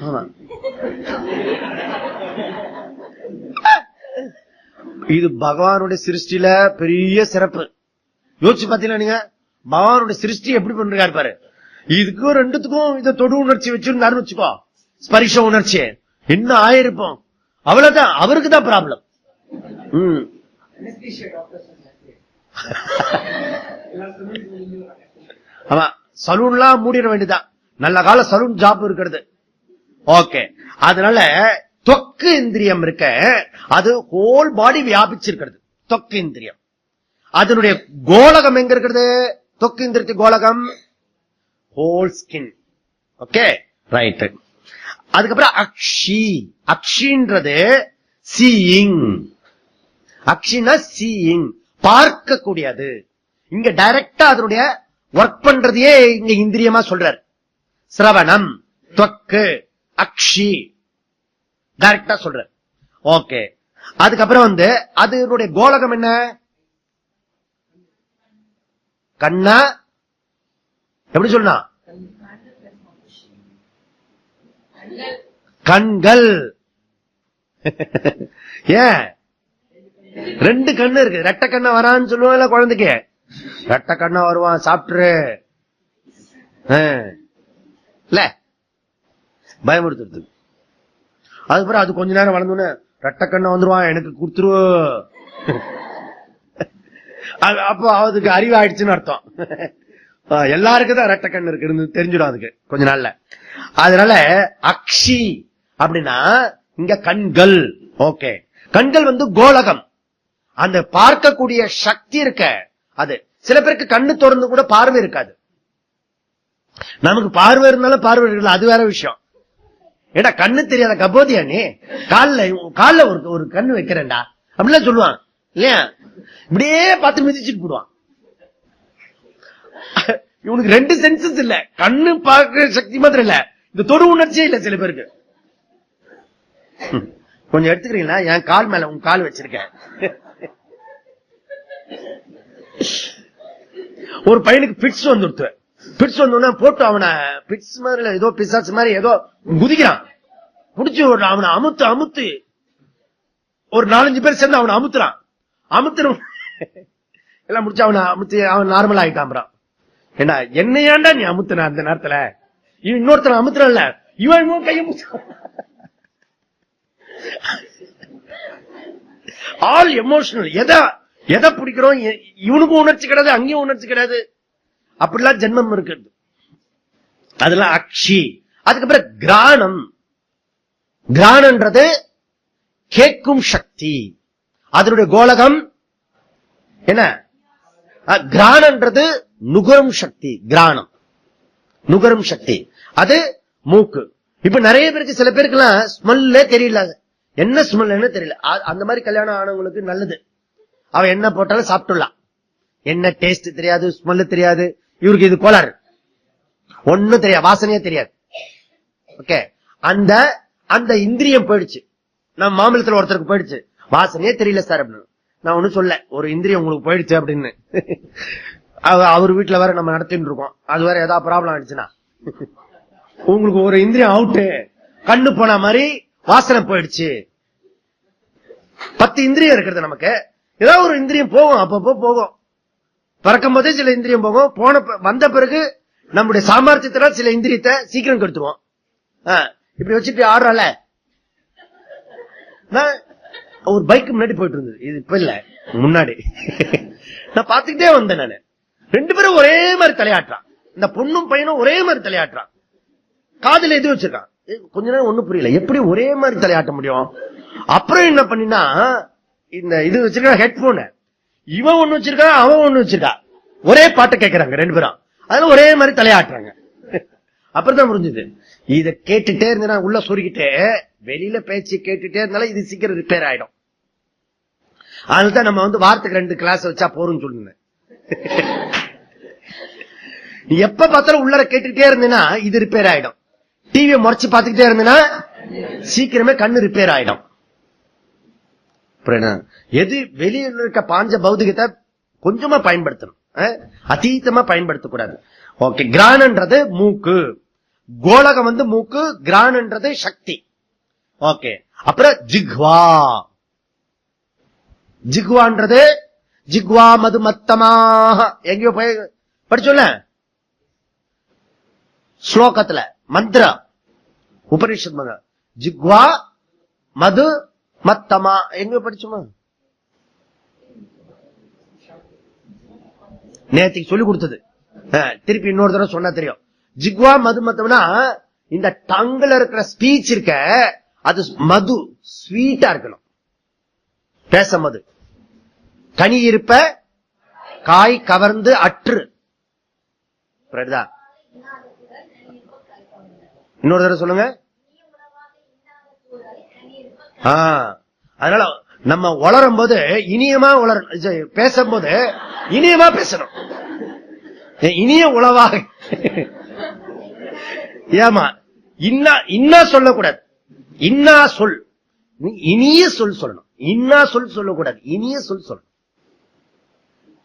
S1: ஆமா, இது பகவானுடைய சிருஷ்டியில பெரிய சிறப்பு. யோசிச்சு பாத்தீங்களா நீங்க? பகவானுடைய சிருஷ்டி எப்படி பண்றாரு பாரு. இதுக்கும் ரெண்டுத்துக்கும் இதை தொடு உணர்ச்சி வச்சிருந்தாருன்னு வச்சுக்கோ, ஸ்பரிச உணர்ச்சி, என்ன ஆயிருப்போம். அவ்வளவுதான், அவருக்கு தான் ப்ராப்ளம். ஆமா, சலூன்லாம் மூடிட வேண்டியதான். நல்ல கால சலூன் ஜாப் இருக்கிறது. ஓகே, அதனால தொக்கு இந்திரியம் இருக்க, அது ஹோல் பாடி வியாபிச்சிருக்கிறது. தொக்கு இந்திரியம் அதனுடைய கோலகம் எங்க இருக்கிறது? தொக்கு இந்திரியத்து கோலகம் ஹோல் ஸ்கின். Okay, right. அதுக்கப்புறம் அக்ஷி. அக்ஷின்றது சீயிங். அக்ஷினா சீயிங், பார்க்க கூடியது. இங்க டைரக்டா அதனுடைய ஒர்க் பண்றதையே இங்க இந்திரியமா சொல்றார். சிரவணம், தொக்கு, அக்ஷி டைரக்டா சொல்றார். ஓகே, அதுக்கப்புறம் அதனுடைய கோலகம் என்ன? கண்ணா, எப்படி சொன்னா? கண்கள். ஏன் ரெண்டு கண்ணு இருக்கு? ரெட்ட கண்ணா வரான்னு சொல்லுவாங்க குழந்தைக்கு. ரெட்ட கண்ணா வருவான், சாப்பிட்டுரு இல்ல, பயமுறுத்துறது. அதுக்கப்புறம் அது கொஞ்ச நேரம் வளர்ந்தோன்னு ரெட்ட கண்ணா வந்துருவான், எனக்கு கொடுத்துரு. அப்போ அதுக்கு அறிவு ஆயிடுச்சுன்னு அர்த்தம். எல்லாருக்கும் தான் ரெட்ட கண்ணு இருக்கு தெரிஞ்சிடும் அதுக்கு கொஞ்ச நாள்ல. அதனால அக்ஷி அப்படின்னா இங்க கண்கள். ஓகே, கண்கள் கோலகம், அந்த பார்க்கக்கூடிய சக்தி இருக்க. அது சில பேருக்கு கண்ணு திறந்து கூட பார்வை இருக்காது. நமக்கு பார்வை இருந்தாலும் பார்வை இருக்கல, அது வேற விஷயம். ஏடா கண்ணு தெரியாத கபோதியா நீ? கால்ல ஒரு கண்ணு வைக்கிறேன்டா அப்படிலாம் சொல்லுவான் இல்லையா? இப்படியே பார்த்து மிதிச்சுட்டு போடுவான். இவனுக்கு ரெண்டு சென்சஸ் இல்ல, கண்ணு பார்க்க சக்தி மாத்திரம் இல்ல, இந்த தொடு உணர்ச்சியே இல்ல சில பேருக்கு. கொஞ்சம் எடுத்துக்கிறீங்களா? என் கால் மேல உங்க கால் வச்சிருக்கேன். ஒரு பையனுக்கு பிட்ஸ் வந்துடுத்து. பிட்ஸ் வந்தோன்னா போட்டு அவனை பிட்ஸ் மாதிரி ஏதோ பிசாச்சு மாதிரி ஏதோ குதிக்கிறான். புடிச்சு அவனை அமுத்து ஒரு 4-5 பேர் சேர்ந்து அவனை அமுத்துறான். அமுத்துறோம் எல்லாம் முடிச்சு அவனை அமுத்தி அவன் நார்மல் ஆயிட்டான். ஏண்டா என்னையாண்டா நீ அமுத்துன? அந்த நேரத்துல இவன் இன்னொருத்தனை அமுத்துறல, இவன் கையை ஆல் எமோஷனல். எதை பிடிக்கிறோம், இவனுக்கும் உணர்ச்சி கிடையாது, அங்கேயும் உணர்ச்சி கிடையாது. அப்படிலாம் ஜென்மம் இருக்கிறது. அதெல்லாம் அக்ஷி. அதுக்கப்புறம் கிராணம். கிராணன்றது கேட்கும் சக்தி, அதனுடைய கோலகம் என்ன? கிராணன்றது நுகரும் சக்தி. கிராணம் நுகரும் சக்தி, அது மூக்கு. இப்ப நிறைய பேருக்கு, சில பேருக்கு எல்லாம் ஸ்மெல்லே தெரியல, என்ன ஸ்மெல் தெரியல. அந்த மாதிரி கல்யாணம் ஆனவங்களுக்கு நல்லது, அவன் என்ன போட்டாலும் சாப்பிட்டுலாம். என்ன டேஸ்ட் தெரியாது, ஸ்மெல் தெரியாது. இவருக்கு இது கோளாறு, ஒன்னும் தெரியாது, வாசனையே தெரியாது. ஓகே, அந்த இந்திரியம் போயிடுச்சு. நம்ம மாமலத்துல ஒருத்தருக்கு போயிடுச்சு, வாசனையே தெரியல சார் அப்படின்னு. நான் ஒன்னும் சொல்ல, ஒரு இந்திரியம் உங்களுக்கு போயிடுச்சு அப்படின்னு. அவர் வீட்டுல வேற நம்ம நடத்திட்டு இருக்கோம், அது வேற ஏதாவது ப்ராப்ளம் ஆயிடுச்சுன்னா உங்களுக்கு ஒரு இந்திரியம் அவுட்டு. கண்ணு போன மாதிரி வாசனை போயிடுச்சு. 10 இந்திரியம் இருக்கிறது நமக்கு. ஏதாவது ஒரு இந்திரியம் போகும், அப்பப்போ போகும். பறக்கும் போதே சில இந்திரியம் போகும், வந்த பிறகு நம்முடைய சாமர்த்தியத்தினால் சில இந்திரியத்தை சீக்கிரம் கெடுத்துருவோம். இப்படி வச்சுட்டு ஆடுறால. ஒரு பைக் முன்னாடி போயிட்டு இருந்தது, இது இப்ப இல்ல, முன்னாடி நான் பாத்துக்கிட்டே வந்தேன். நானு 2 பேரும் ஒரே மாதிரி தலையாட்டுறான். இந்த பொண்ணும் பையனும் ஒரே மாதிரி தலையாட்டுறான். காதுல எது வச்சிருக்கான், கொஞ்ச நேரம் ஒண்ணும் புரியல, எப்படி ஒரே மாதிரி தலையாட்ட முடியும்? அப்புறம் என்ன பண்ணினா, இந்த இது வச்சிருக்கா ஹெட்போன், இவன் ஒண்ணு வச்சிருக்கான், அவன் ஒண்ணு வச்சிருக்கா, ஒரே பாட்டை கேட்கறாங்க 2 பேரும், அதுல ஒரே மாதிரி தலையாட்டுறாங்க. அப்புறம் தான் புரிஞ்சுது, இத கேட்டுட்டே இருந்தா உள்ள சொருகிட்டே வெளியில பேச்சு கேட்டுட்டே இருந்தாலும் இது சீக்கிரம் ரிப்பேர் ஆயிடும். அதுதான் நம்ம வாரத்துக்கு 2 கிளாஸ் வச்சா போறோம்னு சொல்லுங்க. நீ எப்ப பார்த்தாலும் உள்ளர கேட்டுட்டே இருந்தேன்னா இது ரிப்பேர் ஆயிடும். டிவியை முறைச்சு பார்த்துக்கிட்டே இருந்தேன்னா சீக்கிரமே கண்ணு ரிப்பேர் ஆயிடும். எது வெளியில இருக்க பாஞ்ச பௌதிகத்தை கொஞ்சமா பயன்படுத்தணும், அதீதமா பயன்படுத்தக்கூடாது. ஓகே. கிரான்ன்றது மூக்கு, கோலகம் வந்து மூக்கு, கிரான்ன்றது சக்தி. ஓகே. அப்புறம் ஜிக்வா, ஜிக்வான்றது ஜிக்வா மது மத்தமாக எங்கேயோ போய் படிச்சோல்ல ஸ்லோகத்துல, மந்திர உபனிஷத் மந்திர, ஜிக்வா மது மத்தமா எங்க படிச்சோமா? நேற்றுக்கு சொல்லி கொடுத்தது, திருப்பி இன்னொரு தடவை சொன்னா தெரியும். ஜிக்வா மது மத்தம்னா இந்த டங்குல இருக்கிற ஸ்பீச் இருக்க, அது மது ஸ்வீட்டா இருக்கணும். பேசும்போது கனி இருப்ப காய் கவர்ந்து அற்று. இன்னொரு தடவை சொல்லுங்க. அதனால நம்ம வளரும் போது இனியமா வளரணும், பேசும்போது இனியமா பேசணும், இனிய உளவாக. ஏமா இன்னா சொல்லக்கூடாது, இன்னா சொல், இனிய சொல் சொல்லணும். இன்னா சொல் சொல்லக்கூடாது, இனிய சொல் சொல்லணும்.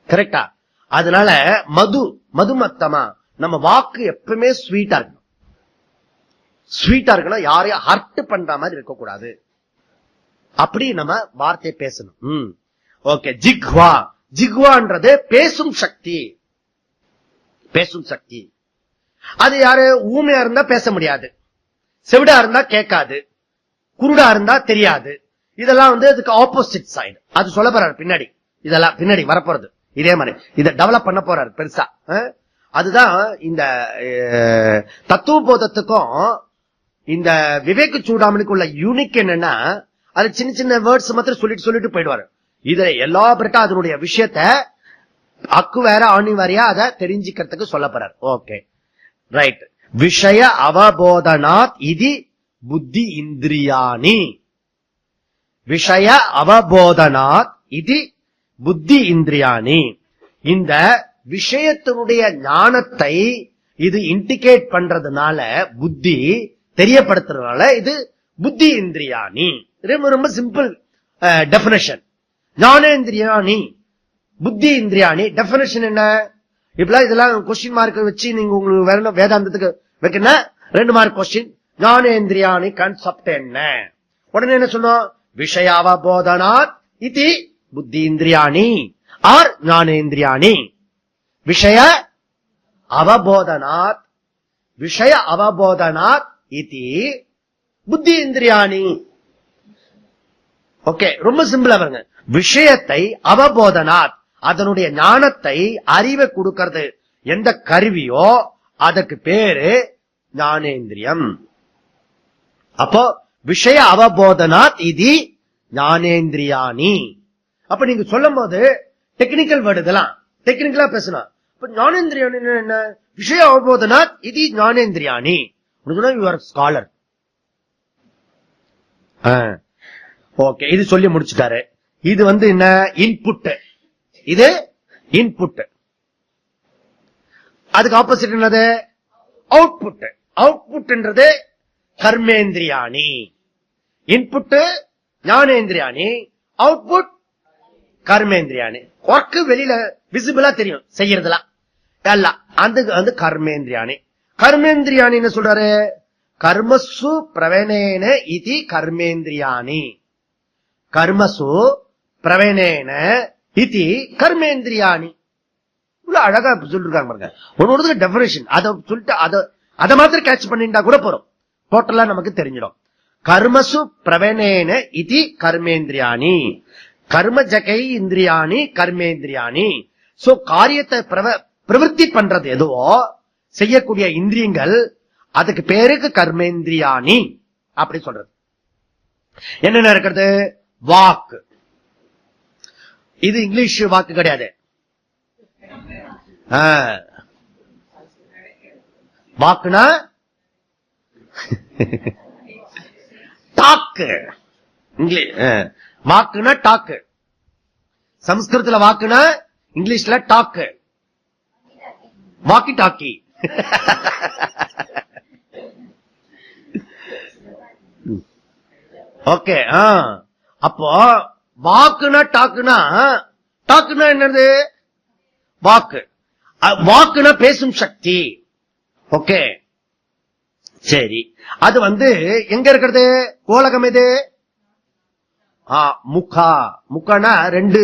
S1: கரெக்டா? அதனால மது மதுமத்தமா நம்ம வாக்கு எப்பவுமே ஸ்வீட்டா இருக்கணும். ஸ்வீட்டா இருக்கணும், யாரையும் ஹர்ட் பண்ற மாதிரி இருக்கக்கூடாது. அப்படி நம்ம வார்த்தை பேசணும். ஓகே. ஜிக்வா, ஜிக்வான்றது பேசும் சக்தி, பேசும் சக்தி. அது யாரு? ஊமையா இருந்தா பேச முடியாது, செவிடா இருந்தா கேட்காது, குருடா இருந்தா தெரியாது. இதெல்லாம் வந்து அதுக்கு ஆப்போசிட் சைடு. அது சொல்ல போறாரு பின்னாடி, இதெல்லாம் பின்னாடி வரப்போறது. இதே மாதிரி இதை டெவலப் பண்ண போறாரு பெருசா. அதுதான் இந்த தத்துவ போதத்துக்கும் இந்த விவேக சூடாமணிக்கு உள்ள யூனிக் என்னன்னா, அது சின்ன சின்ன வேர்ட்ஸ் மாத்திரம் சொல்லிட்டு போயிடுவாரு. இதை எல்லா பிறட்டா அதனுடைய விஷயத்த அக்கு வேற ஆணி வாரியா அதை தெரிஞ்சுக்கிறதுக்கு சொல்ல போறாரு. Okay, right. விஷய அவபோதனாத் இது புத்தி இந்திரியாணி. விஷய அவபோதனாத் இது புத்தி இந்திரியாணி. இந்த விஷயத்தினுடைய ஞானத்தை இது இண்டிகேட் பண்றதுனால, புத்தி தெரியப்படுத்துறதுனால இது புத்தி இந்திரியாணி. ரொம்ப ரொம்ப சிம்பிள் டெபினிஷன். ஞானேந்திரியாணி, புத்தி இந்திரியாணி. டெபினிஷன் என்ன? இப்ப இதெல்லாம் கொஸ்டின் மார்க் வச்சு நீங்க உங்களுக்கு வேற வேதாந்தத்துக்கு வைக்கணும். 2 மார்க் கொஸ்டின். ஞானேந்திரியாணி கான்செப்ட் என்ன? உடனே என்ன சொன்னோம்? விஷயாவபோதனாத் இது புத்தி இந்திரியாணி ஆர் ஞானேந்திரியாணி. விஷய அவபோதனாத், விஷய அவபோதனாத் இது புத்தி இந்திரியாணி. ஓகே, ரொம்ப சிம்பிளா பாருங்க. விஷயத்தை அவபோதனாத், அதனுடைய ஞானத்தை அறிவை கொடுக்கிறது எந்த கருவியோ அதற்கு பேரு ஞானேந்திரியம். அப்போ விஷய அவபோதனாத் இது ஞானேந்திரியாணி. அப்ப நீங்க சொல்லும் போது டெக்னிக்கல் வேர்டு, இதெல்லாம் டெக்னிக்கலா பேசணும். ஞானேந்திரியாணி என்ன? விஷய அவபோதனாத் இது ஞானேந்திரியாணி. ஸ்காலர். ஓகே, இது சொல்லி முடிச்சுட்டாரு. இது வந்து என்ன? இன்புட். இது இன்புட். அதுக்கு ஆப்போசிட் என்னது? அவுட்புட். அவுட்புட்ன்றது கர்மேந்திரியாணி. இன்புட் ஞானேந்திரியாணி, அவுட்புட் கர்மேந்திரியாணி. ஒர்க்கு வெளியில விசிபிளா தெரியும் செய்யறதுலாம் எல்லாம், அது வந்து கர்மேந்திரியாணி. கர்மேந்திரியாணி என்ன சொல்றாரு? கர்மசு பிரவணேன இது கர்மேந்திரியாணி. கர்மசு பிரவணேன இது கர்மேந்திரியாணி. இவ்வளவு அழகா சொல்லிருக்காங்க பாருங்க. ஒரு டெபினிஷன் அதை சொல்லிட்டு அதை மாத்திரம் கேட்ச் பண்ணிட்டா கூட போறோம், டோட்டலா நமக்கு தெரிஞ்சிடும். கர்மசு பிரவணேன இது கர்மேந்திரியாணி. கர்ம ஜகை இந்திரியாணி கர்மேந்திரியாணி. சோ காரியத்தை பிரவருத்தி பண்றது எதுவோ செய்யக்கூடிய இந்திரியங்கள், அதுக்கு பேருக்கு கர்மேந்திரியாணி அப்படி சொல்றது. என்னென்ன இருக்கிறது? வாக்கு. இது இங்கிலீஷ் வாக்கு கிடையாது. வாக்குனா டாக்கு. இங்கிலீஷ் வாக்குனா டாக்கு. சமஸ்கிருதத்துல வாக்குனா இங்கிலீஷ்ல டாக்கு. Walkie talkie. ஓகே. அப்போ வாக்குனா டாக்குனா, டாக்குனா என்னது? வாக்கு. வாக்குனா பேசும் சக்தி. ஓகே, சரி. அது எங்க இருக்கிறது? கோலகம் எது? முக்கா. முக்கானா ரெண்டு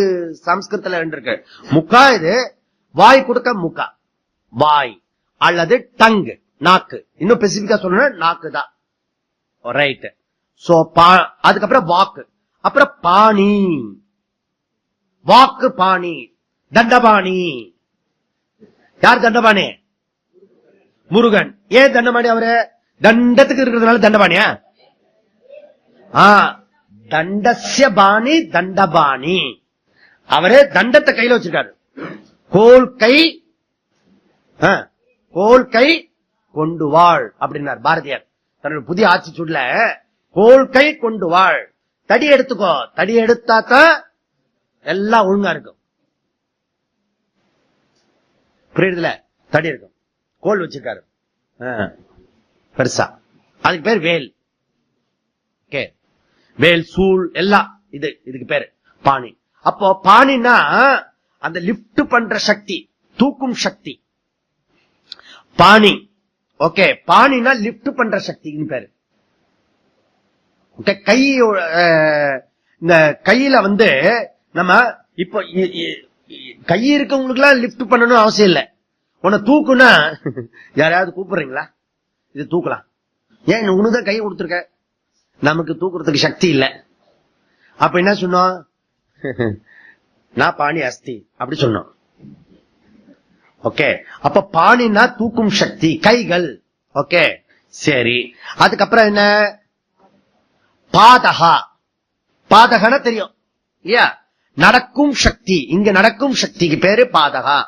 S1: சம்ஸ்கிருதத்துல ரெண்டு இருக்கு. முக்கா இது வாய் கொடுக்க முக்கா, வாய் அல்லது டங், நாக்கு. இன்னும் ஸ்பெசிபிக்கா சொல்லணும் நாக்கு தான். ரைட். சோ அதுக்கப்புறம் வாக்கு, அப்புறம் பாணி. வாக்கு பாணி, தண்டபாணி. யார் தண்டபாணி? முருகன். ஏன் தண்டபாணி? அவரு தண்டத்துக்கு இருக்கிறதுனால தண்டபாணியா? தண்டஸ்ய பாணி தண்டபாணி. அவரே தண்டத்தை கையில வச்சிருக்காரு. கோல் கை, கோல் கை கொண்டு வாழ் அப்படின்னார் பாரதியார் தன்னுடைய புதிய ஆட்சி சூழல. கோல் கை கொண்டு வாழ், தடி எடுத்துக்கோ, தடி எடுத்தாத்தான் எல்லாம் ஒழுங்கா இருக்கும். புரியுதுல? தடி இருக்கும், கோல் வச்சிருக்காரு பெருசா, அதுக்கு பேர் வேல். வேல், சூள் எல்லாம் இதுக்கு பேரு பாணி. அப்போ பாணினா அந்த லிப்ட் பண்ற சக்தி, தூக்கும் சக்தி பாணி. ஓகே, பாணினா லிப்ட் பண்ற சக்தின்னு பேரு. கை, இந்த கையில நம்ம இப்போ கை இருக்கவங்களுக்கு எல்லாம் லிப்ட் பண்ணணும் அவசியம் இல்லை. உன்னை தூக்குனா யாரையாவது கூப்பிடுறீங்களா? இது தூக்கலாம். ஏன் உனக்குதான் கை கொடுத்துருக்க, நமக்கு தூக்குறதுக்கு சக்தி இல்லை. அப்ப என்ன சொன்னோம்? நான் பாணி அஸ்தி அப்படி சொன்னோம். ஓகே, அப்ப பாணினா தூக்கும் சக்தி, கைகள். ஓகே, சரி. அதுக்கப்புறம் என்ன? பாதகா. பாதகனா தெரியும் இல்லையா? நடக்கும் சக்தி. இங்க நடக்கும் சக்திக்கு பேரு பாதகா.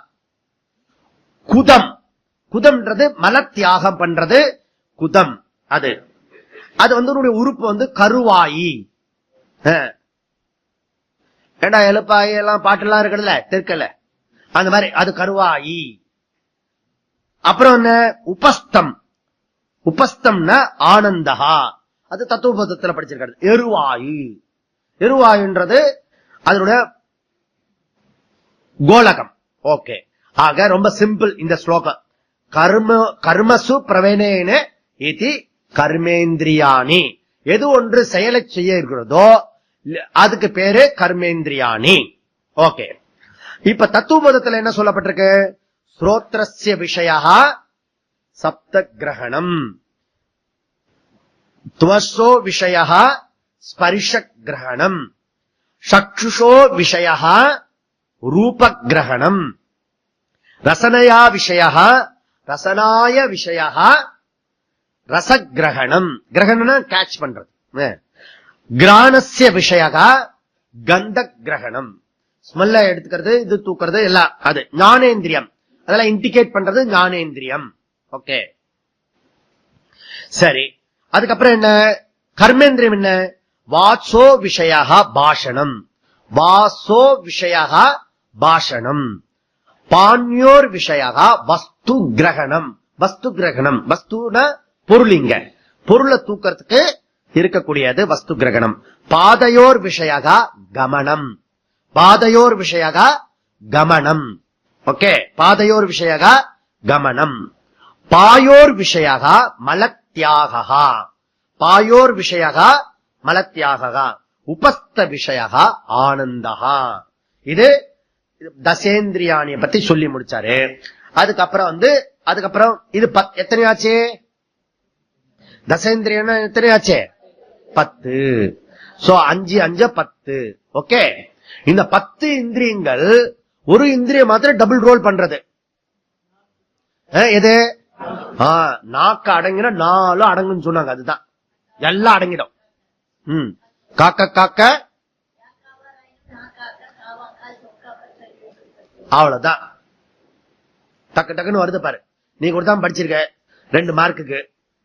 S1: குதம். குதம்ன்றது மல தியாகம் பண்றது குதம். அது உறுப்பு கருவாயி. ஏண்டா எழுப்பாயி எல்லாம் பாட்டெல்லாம் இருக்கிறதுல தெற்கல, அந்த மாதிரி அது கருவாயி. அப்புறம் என்ன? உபஸ்தம். உபஸ்தம்னா ஆனந்தகா. அது தத்துவபோதத்துல படிச்சிருக்காரு. எருவாயு. எருவாயுன்றது அதனுடைய கோலகம். ஓகே, ஆக ரொம்ப சிம்பிள் இந்த ஸ்லோகம். கர்மசு பிரவேணேன இதி கர்மேந்திரியாணி. எது ஒன்று செயலை செய்ய இருக்கிறதோ அதுக்கு பேரு கர்மேந்திரியாணி. ஓகே, இப்ப தத்துவபோதத்துல என்ன சொல்லப்பட்டிருக்கு? ஸ்ரோத்ரஸ்ய விஷயா சப்த கிரகணம், துவசோ விஷயா ஸ்பர்ஷ கிரகணம், சக்ஷுஷோ விஷயா ரூப கிரகணம், ரசனயா விஷயா ரசனாய விஷயா ரசகிரகணம். கிரகணம்னா கேட்ச் பண்றது. கிராணஸ்ய விஷயா கந்த கிரகணம், ஸ்மெல்ல எடுத்துக்கிறது, இது தூக்குறது எல்லாம் அது ஞானேந்திரியம். அதெல்லாம் இண்டிகேட் பண்றது ஞானேந்திரியம். ஓகே, சரி. அதுக்கப்புறம் என்ன? கர்மேந்திரியம் என்ன? வாசோ விஷயா பாஷணம். வாசோ விஷயா பாஷணம். பாண்யோர் விஷயா வஸ்து கிரகணம். வஸ்து கிரகணம். வஸ்துனா பொருளிங்க, பொருளை தூக்கிறதுக்கு இருக்கக்கூடியது வஸ்து கிரகணம். பாதையோர் விஷயா கமனம். பாதையோர் விஷயா கமனம். ஓகே, பாதையோர் விஷயா கமனம். பாயோர் விஷயா மலத்யாகா. பாயோர் விஷயா மலத்யாகா. உபஸ்த விஷயா ஆனந்தகா. இது தசேந்திரியானிய பத்தி சொல்லி முடிச்சாரு. அதுக்கப்புறம் அதுக்கப்புறம் இது எத்தனையாச்சு? தசேந்திரியன் எத்தனையாச்சு? 10. சோ 5 5 10. ஓகே, இந்த 10 இந்திரியங்கள் ஒரு இந்திரியம் மாத்திரம் டபுள் ரோல் பண்றது. எது? நாக்கு அடங்கினா 4 அடங்குன்னு சொன்னாங்க. அதுதான் எல்லாம் அடங்கிடும். காக்க காக்க அவ்வளவுதான். டக்கு டக்குன்னு வருது பாரு. நீ கூட தான் படிச்சிருக்க 2 மார்க்குக்கு.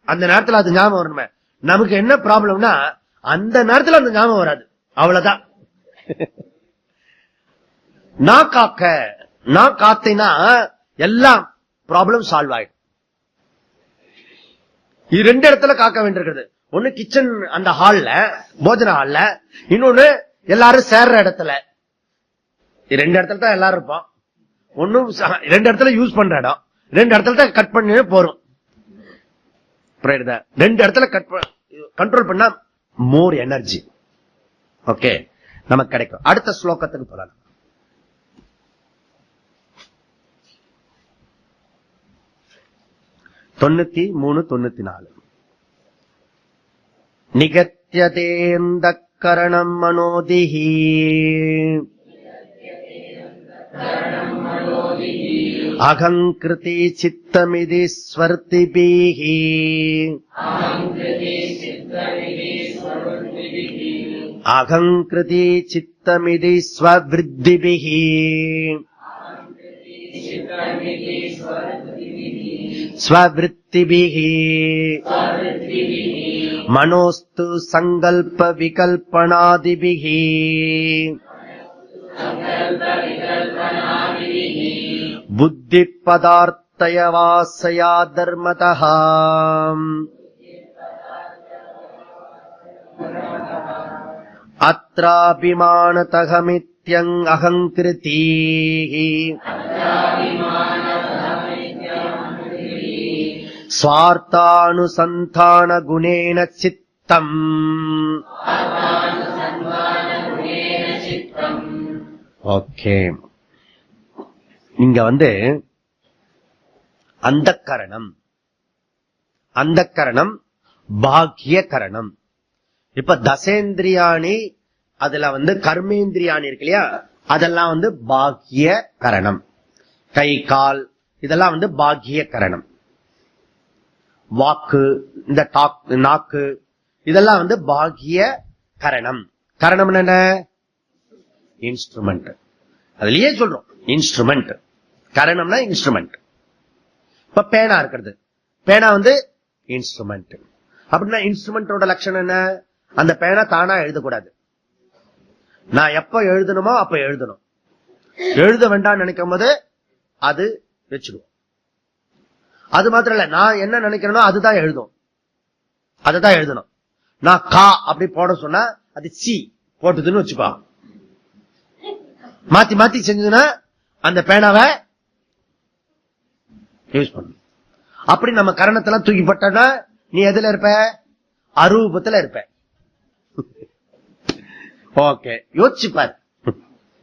S1: அந்த நேரத்துல அது ஞாபகம் வரணுமே. நமக்கு என்ன ப்ராப்ளம்னா அந்த நேரத்துல அந்த ஞாபகம் வராது. அவ்வளவுதான். நான் காக்க, நான் காத்தேன்னா எல்லாம் ப்ராப்ளம் சால்வ் ஆயிடும். இது 2 இடத்துல காக்க வேண்டியிருக்கிறது. ஒண்ணு கிச்சன் அந்த ஹால்ல, போஜன ஹால்ல, இன்னொன்னு எல்லாரும் சேர்ற இடத்துல. 2 இடத்துல தான் எல்லாரும் இருப்போம். ஒன்னும் 2 இடத்துல யூஸ் பண்ற இடம், 2 இடத்துல கட் பண்ணி போறோம். 2 இடத்துல கண்ட்ரோல் பண்ணா மோர் எனர்ஜி ஓகே நமக்கு கிடைக்கும். அடுத்த ஸ்லோகத்துக்கு போலாம். தொண்ணூத்தி 94 நிகத்யதேந்த கரணம் மனோதிஹி அகங்கிருதி சித்தமிதி ஸ்வர்த்திபிஹி அகங்கிருதி சித்தமிதி ஸ்வவிருத்திபிஹி ஸ்வவிருத்திபிஹி மனோஸ்து சங்கல்ப விகல்பனாதிபிஹி புத்தி பதார்த்தய வாசயா தர்மதஹ அத்ராபிமானதஹமித்யங் அகங்கிருதீஹி ஸ்வார்த்தானுசந்தான குணேன சித்தம். ஓகே, இங்க அந்தக்கரணம், அந்தக்கரணம் பாக்ய கரணம். இப்ப தசேந்திரியாணி, அதுல கர்மேந்திரியாணி இருக்கு இல்லையா, அதெல்லாம் பாக்ய கரணம். கை கால் இதெல்லாம் பாக்ய கரணம். வாக்கு, இந்த நாக்கு இதெல்லாம் பாக்ய கரணம். கரணம் என்ன? இன்ஸ்ட்ருமெண்ட். அதுலயே சொல்றோம் இன்ஸ்ட்ருமெண்ட். கரணம்னா இன்ஸ்ட்ருமெண்ட். இப்ப பேனா இருக்கிறது, பேனா இன்ஸ்ட்ருமெண்ட். அப்படின்னா இன்ஸ்ட்ருமெண்டோட லட்சணம் என்ன? அந்த பேனா தானா எழுதக்கூடாது. நான் எப்ப எழுதணுமோ அப்ப எழுதணும். எழுத வேண்டாம் நினைக்கும் போது அது வச்சுடுவோம். அது மாத்திரம் இல்ல, நான் என்ன நினைக்கிறேனோ அதுதான் எழுதும், அதுதான் எழுதணும். நான் கா அப்படி போட சொன்னா அது சி போட்டுதுன்னு வச்சுப்பா. மாத்தி மாத்தி செஞ்சதுன்னா அந்த பேனாவை யூஸ் பண்ணு. அப்படி நம்ம கரணத்தெல்லாம் தூக்கி போட்டா நீ எதுல இருப்ப? அரூபத்துல இருப்ப. ஓகே, யோசிச்சுப்பாரு.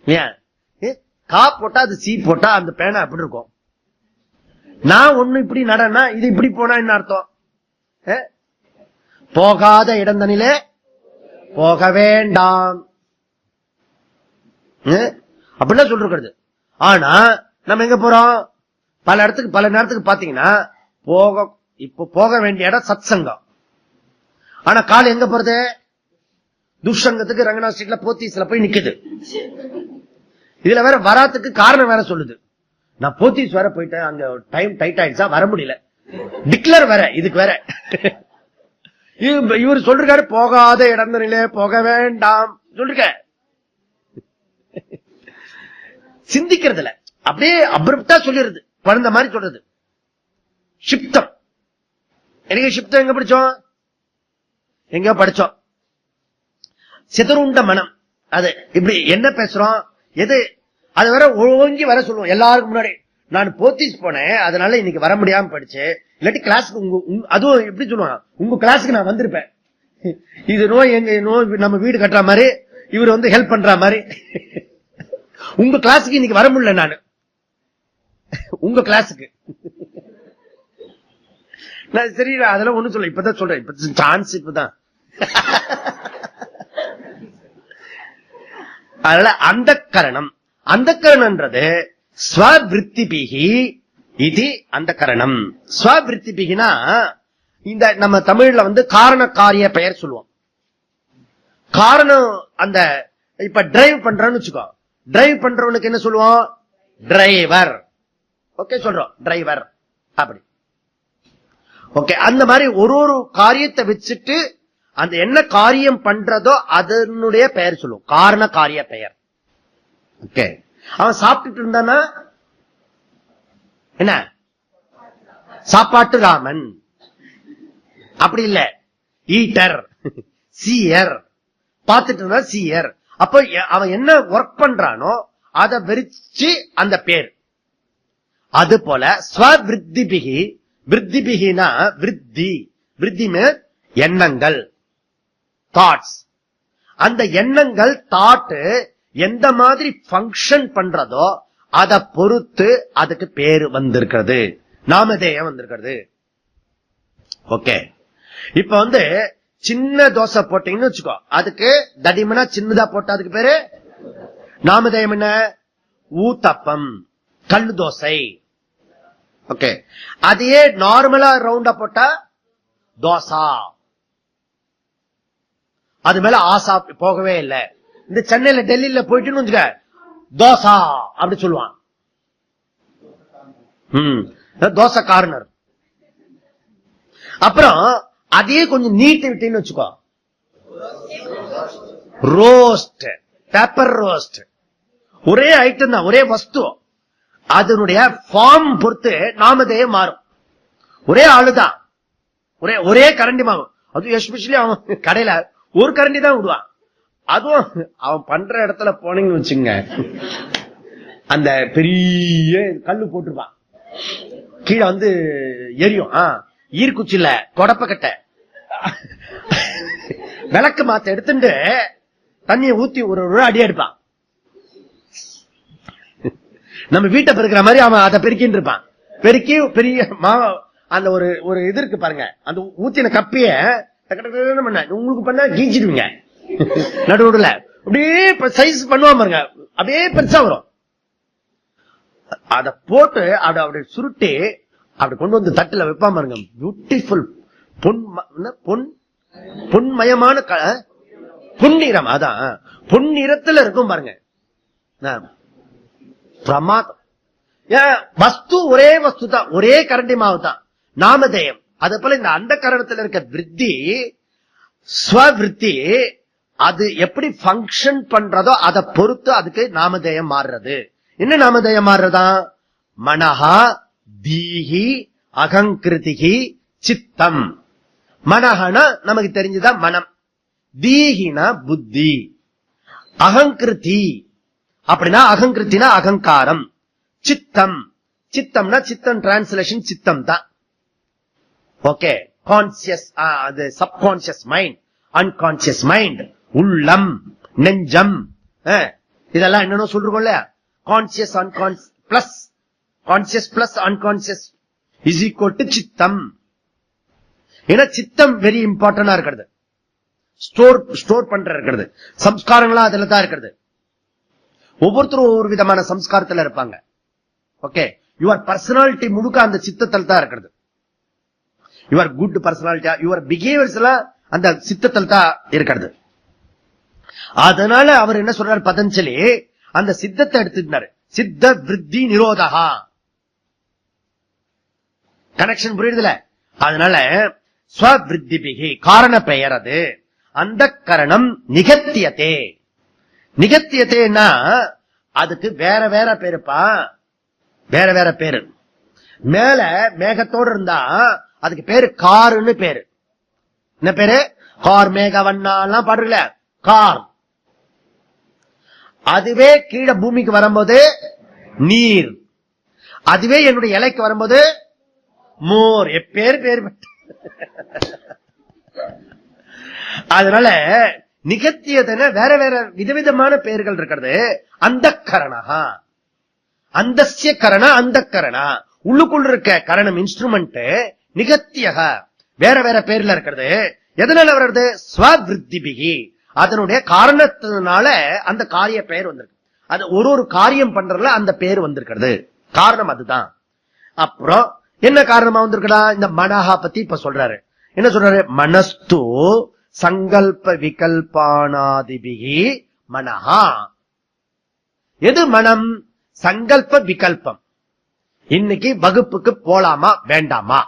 S1: ஏன் கா போட்டா அது சி போட்டா அந்த பேனா அப்படி இருக்கும். நான் ஒண்ணு இப்படி நடனா இது இப்படி போனா என்ன அர்த்தம்? போகாத இடந்தனிலே போக வேண்டாம் அப்படின்னா சொல்றது. ஆனா நம்ம எங்க போறோம்? பல இடத்துக்கு பல நேரத்துக்கு பாத்தீங்கன்னா இப்ப போக வேண்டிய இடம் சத் சங்கம். ஆனா கால் எங்க போறது? துஷ்சங்கத்துக்கு ரங்கநாத் ஸ்ட்ரீட்ல போத்தீஸ்ல போய் நிக்குது. இதுல வேற வராத்துக்கு காரணம் வேற சொல்லுது. நான் போத்தீஸ் வேற போயிட்டேன், அங்க டைம் டைட் ஆயிடுச்சா, வர முடியல. டிக்ளேர் வேற இதுக்கு வேற. இவர் சொல்றாரு போகாத இடந்தனிலே போக வேண்டாம் சொல்லிருக்க. சிந்திக்கிறதுல அப்படியே அப்ரப்டா சொல்லிருது, குழந்தை மாதிரி சொல்றது. ஷிப்தம். எனக்கு ஷிப்தம் எங்க படிச்சோம்? எங்க படிச்சோம்? சிதறுண்ட மனம். அது இப்படி என்ன பேசுறோம் எது அது வேற ஒழுங்கி வர சொல்லுவோம் எல்லாருக்கும் முன்னாடி. நான் போத்தீஸ் போனேன், அதனால இன்னைக்கு வர முடியாம படிச்சு, இல்லாட்டி கிளாஸுக்கு அதுவும் எப்படி சொல்லுவாங்க, உங்க கிளாஸுக்கு நான் வந்திருப்பேன். இது நோய் எங்க நோய் நம்ம வீடு கட்டுற மாதிரி, இவர் ஹெல்ப் பண்ற மாதிரி. உங்க கிளாஸுக்கு இன்னைக்கு வர முடியல, நானு உங்க கிளாஸுக்கு. நான் சரி அதெல்லாம் ஒண்ணு சொல்ல, இப்பதான் சொல்றேன், இப்ப சான்ஸ் இப்பதான். அதனால அந்த கரணம், அந்த கரணம்ன்றது ஸ்வவிருத்திபிகி இது அந்த கரணம். ஸ்வவிருத்திபிகினா இந்த நம்ம தமிழ்ல காரண காரிய பெயர் சொல்லுவோம். காரணம் அந்த இப்ப டிரைவ் பண்றோம்னு வச்சுக்கோ, டிரைவ் பண்றவனுக்கு என்ன சொல்லுவோம்? டிரைவர். ஓகே சொல்றோம் டிரைவர் அப்படி. ஓகே, அந்த மாதிரி ஒரு ஒரு காரியத்தை வச்சுட்டு அந்த என்ன காரியம் பண்றதோ அதனுடைய பெயர் சொல்லுவோம், காரண காரிய பெயர். ஓகே, அவன் சாப்பிட்டுட்டு இருந்தானா என்ன? சாப்பாட்டு ராமன். அப்படி இல்ல, ஈட்டர், சீயர். பார்த்துட்டு இருந்தா சீயர். அப்ப அவன் என்ன ஒர்க் பண்றானோ அதை வெறிச்சு அந்த பேர். அது போல ஸ்வவிருத்திபிகி, விருத்திபிகினா விருத்தி, விருத்தி எண்ணங்கள், தாட்ஸ். அந்த எண்ணங்கள் தாட் எந்த மாதிரி பங்கன் பண்றதோ அதை பொறுத்து அதுக்கு பேரு வந்திருக்கிறது, நாமதேயம் வந்திருக்கிறது. ஓகே, இப்ப சின்ன தோசை போட்டீங்கன்னு வச்சுக்கோ, அதுக்கு தடிமனா சின்னதா போட்டா அதுக்கு பேரு நாமதேயம். என்ன? ஊத்தப்பம், கல்லு தோசை. ஓகே, அதையே நார்மலா ரவுண்டா போட்டா தோசா. அது மேல ஆசா போகவே இல்லை. இந்த சென்னையில டெல்லியில போயிட்டுன்னு வச்சுக்க, தோசா அப்படி சொல்லுவான். தோசை கார்னர். அப்புறம் அதையே கொஞ்சம் நீட்டி விட்டீங்கன்னு வச்சுக்கோ, ரோஸ்ட், பெப்பர் ரோஸ்ட். ஒரே ஐட்டம் தான், ஒரே வஸ்து, அதனுடைய ஃபார்ம் பொறுத்து நாமதேயம் மாறும். ஒரே ஆளுதான், ஒரே கரண்டி மாவு. அது எஸ்பெஷலி அவன் கடையில ஒரு கரண்டி தான் விடுவான். அதுவும் அவன் பண்ற இடத்துல போனீங்கன்னு வச்சுங்க, அந்த பெரிய கல்லு போட்டிருப்பான், கீழே எரியும். ஈர்க்குச்சில கொடப்பக்கட்டை விளக்கு மாத்த எடுத்துட்டு தண்ணியை ஊத்தி ஒரு அடி எடுப்பான். நம்ம வீட்டை பெருக்கிற மாதிரி அவன் அதை பெருக்கின்னு இருப்பான். பெருக்கி பெரிய அந்த ஒரு இது இருக்கு பாருங்க, அந்த ஊத்தின கப்பிய உங்களுக்கு பண்ணா கீச்சிடுவீங்க. நடுவுல அப்படியே சைஸ் பண்ணுவான் பாருங்க, அப்படியே பெருசா வரும். அத போட்டு அப்படி சுருட்டி அப்படி கொண்டு தட்டுல வைப்பான் பாருங்க. பியூட்டிஃபுல் பொன்மயமான பொன்னிறம். அதான் பொன்னிறத்துல இருக்கும் பாருங்க, பிரமாதம். வஸ்து ஒரே வஸ்து தான், ஒரே கரண்டி மாவு தான், நாமதேயம். அது போல இந்த அந்த கரணத்துல இருக்க விருத்தி, ஸ்வவிருத்தி, அது எப்படி பங்கன் பண்றதோ அதை பொறுத்து அதுக்கு நாமதேயம் மாறுறது. என்ன நாமதேயம் மாறுறதா? மனஹா, தீஹி, அகங்கிருதிகி, சித்தம். மனஹனா நமக்கு தெரிஞ்சுதான் மனம், தீஹினா புத்தி, அகங்கிருதி அப்படின்னா அகங்கிருத்தினா அகங்காரம், சித்தம், சித்தம்னா சித்தம் டிரான்ஸ்லேஷன் சித்தம் தான். ஓகே, கான்சியஸ், அது சப்கான்சியஸ் மைண்ட், அன்கான்சியஸ் மைண்ட், உள்ளம், நெஞ்சம், இதெல்லாம் என்னன்னு சொல்றோம்ல. Conscious unconscious plus conscious plus unconscious is equal to சித்தம். ஏன்னா சித்தம் வெரி இம்பார்ட்டன்டா இருக்கிறது, ஸ்டோர் பண்ற இருக்கிறது. சம்ஸ்காரங்களா அதுல தான் இருக்கிறது. ஒவ்வொருத்தரும் ஒவ்வொரு விதமான சம்ஸ்காரத்துல இருப்பாங்க. ஓகே, யுவர் பர்சனாலிட்டி முழுக்க அந்த சித்தத்தில் தான் இருக்கிறது. யுவர் குட் பர்சனாலிட்டியா, யுவர் பிஹேவியர்ஸ் எல்லாம் அந்த சித்தத்தில் தான் இருக்கிறது. அதனால அவர் என்ன சொல்றாரு பதஞ்சலி, அந்த சித்தத்தை எடுத்துட்டாரு. சித்த விருத்தி நிரோதகா. கனெக்ஷன் புரியுதுல? அதனால ஸ்வவிருத்திபிகி காரண பெயர் அது. அந்த கரணம் நிகத்தியதே. நிகத்தியதேன்னா அதுக்கு வேற வேற பேருப்பா, வேற வேற பேரு. மேல மேகத்தோடு இருந்தா அதுக்கு பேரு காருன்னு பேரு. என்ன பேரு? கார் மேக வண்ணாலாம் பாடுறல, கார். அதுவே கீழே பூமிக்கு வரும்போது நீர், அதுவே என்னுடைய இலைக்கு வரும்போது மோர். எப்பேரு பேர். அதனால நிகத்தியதுன்னா வேற வேற விதவிதமான பெயர்கள் இருக்கிறது. அந்த கரணா, அந்தஸ்ய கரண, அந்த கரணா உள்ளுக்குள்ள இருக்க கரணம் இன்ஸ்ட்ருமெண்ட். நிகத்தியக வேற வேற பேர்ல இருக்கிறது. எதனால வருது? ஸ்வவிருத்திபிகி, அதனுடைய காரணத்தினால அந்த காரிய பெயர் வந்திருக்கு. அது ஒரு காரியம் பண்றதுல அந்த பேர் வந்திருக்கிறது. காரணம் அதுதான். அப்புறம் என்ன காரணமா வந்திருக்கலாம்? இந்த மனஹா பத்தி இப்ப சொல்றாரு. என்ன சொல்றாரு? மனஸ்து சங்கல்ப விகல்பானாதிபிகி மனஹா. எது மனம்? சங்கல்ப விகல்பம். இன்னைக்கு வகுப்புக்கு போலாமா வேண்டாமா?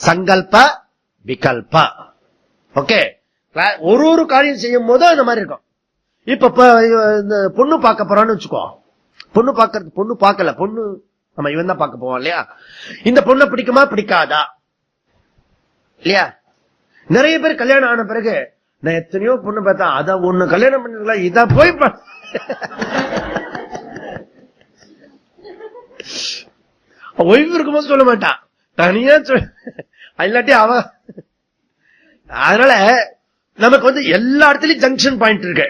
S1: சங்கல்ப விகல்ப. ஓகே, ஒரு காரியம் செய்யும் போது அந்த மாதிரி இருக்கும். இப்ப பொண்ணு பார்க்க போறான்னு வச்சுக்கோ. பொண்ணு பார்க்கல, பொண்ணு நம்ம இவன் தான் பார்க்க போவோம் இல்லையா? இந்த பொண்ணை பிடிக்குமா பிடிக்காதா இல்லையா? நிறைய பேர் கல்யாணம் ஆன பிறகு நான் எத்தனையோ பொண்ணு பார்த்தா, அத ஒண்ணு கல்யாணம் பண்ணிருக்கலாம், இத போய் ஒய்ஃப் இருக்கும்போது சொல்ல மாட்டான், தனியா இல்லாட்டி அவ. அதனால நமக்கு வந்து எல்லா இடத்துலயும் ஜங்ஷன் பாயிண்ட் இருக்கு.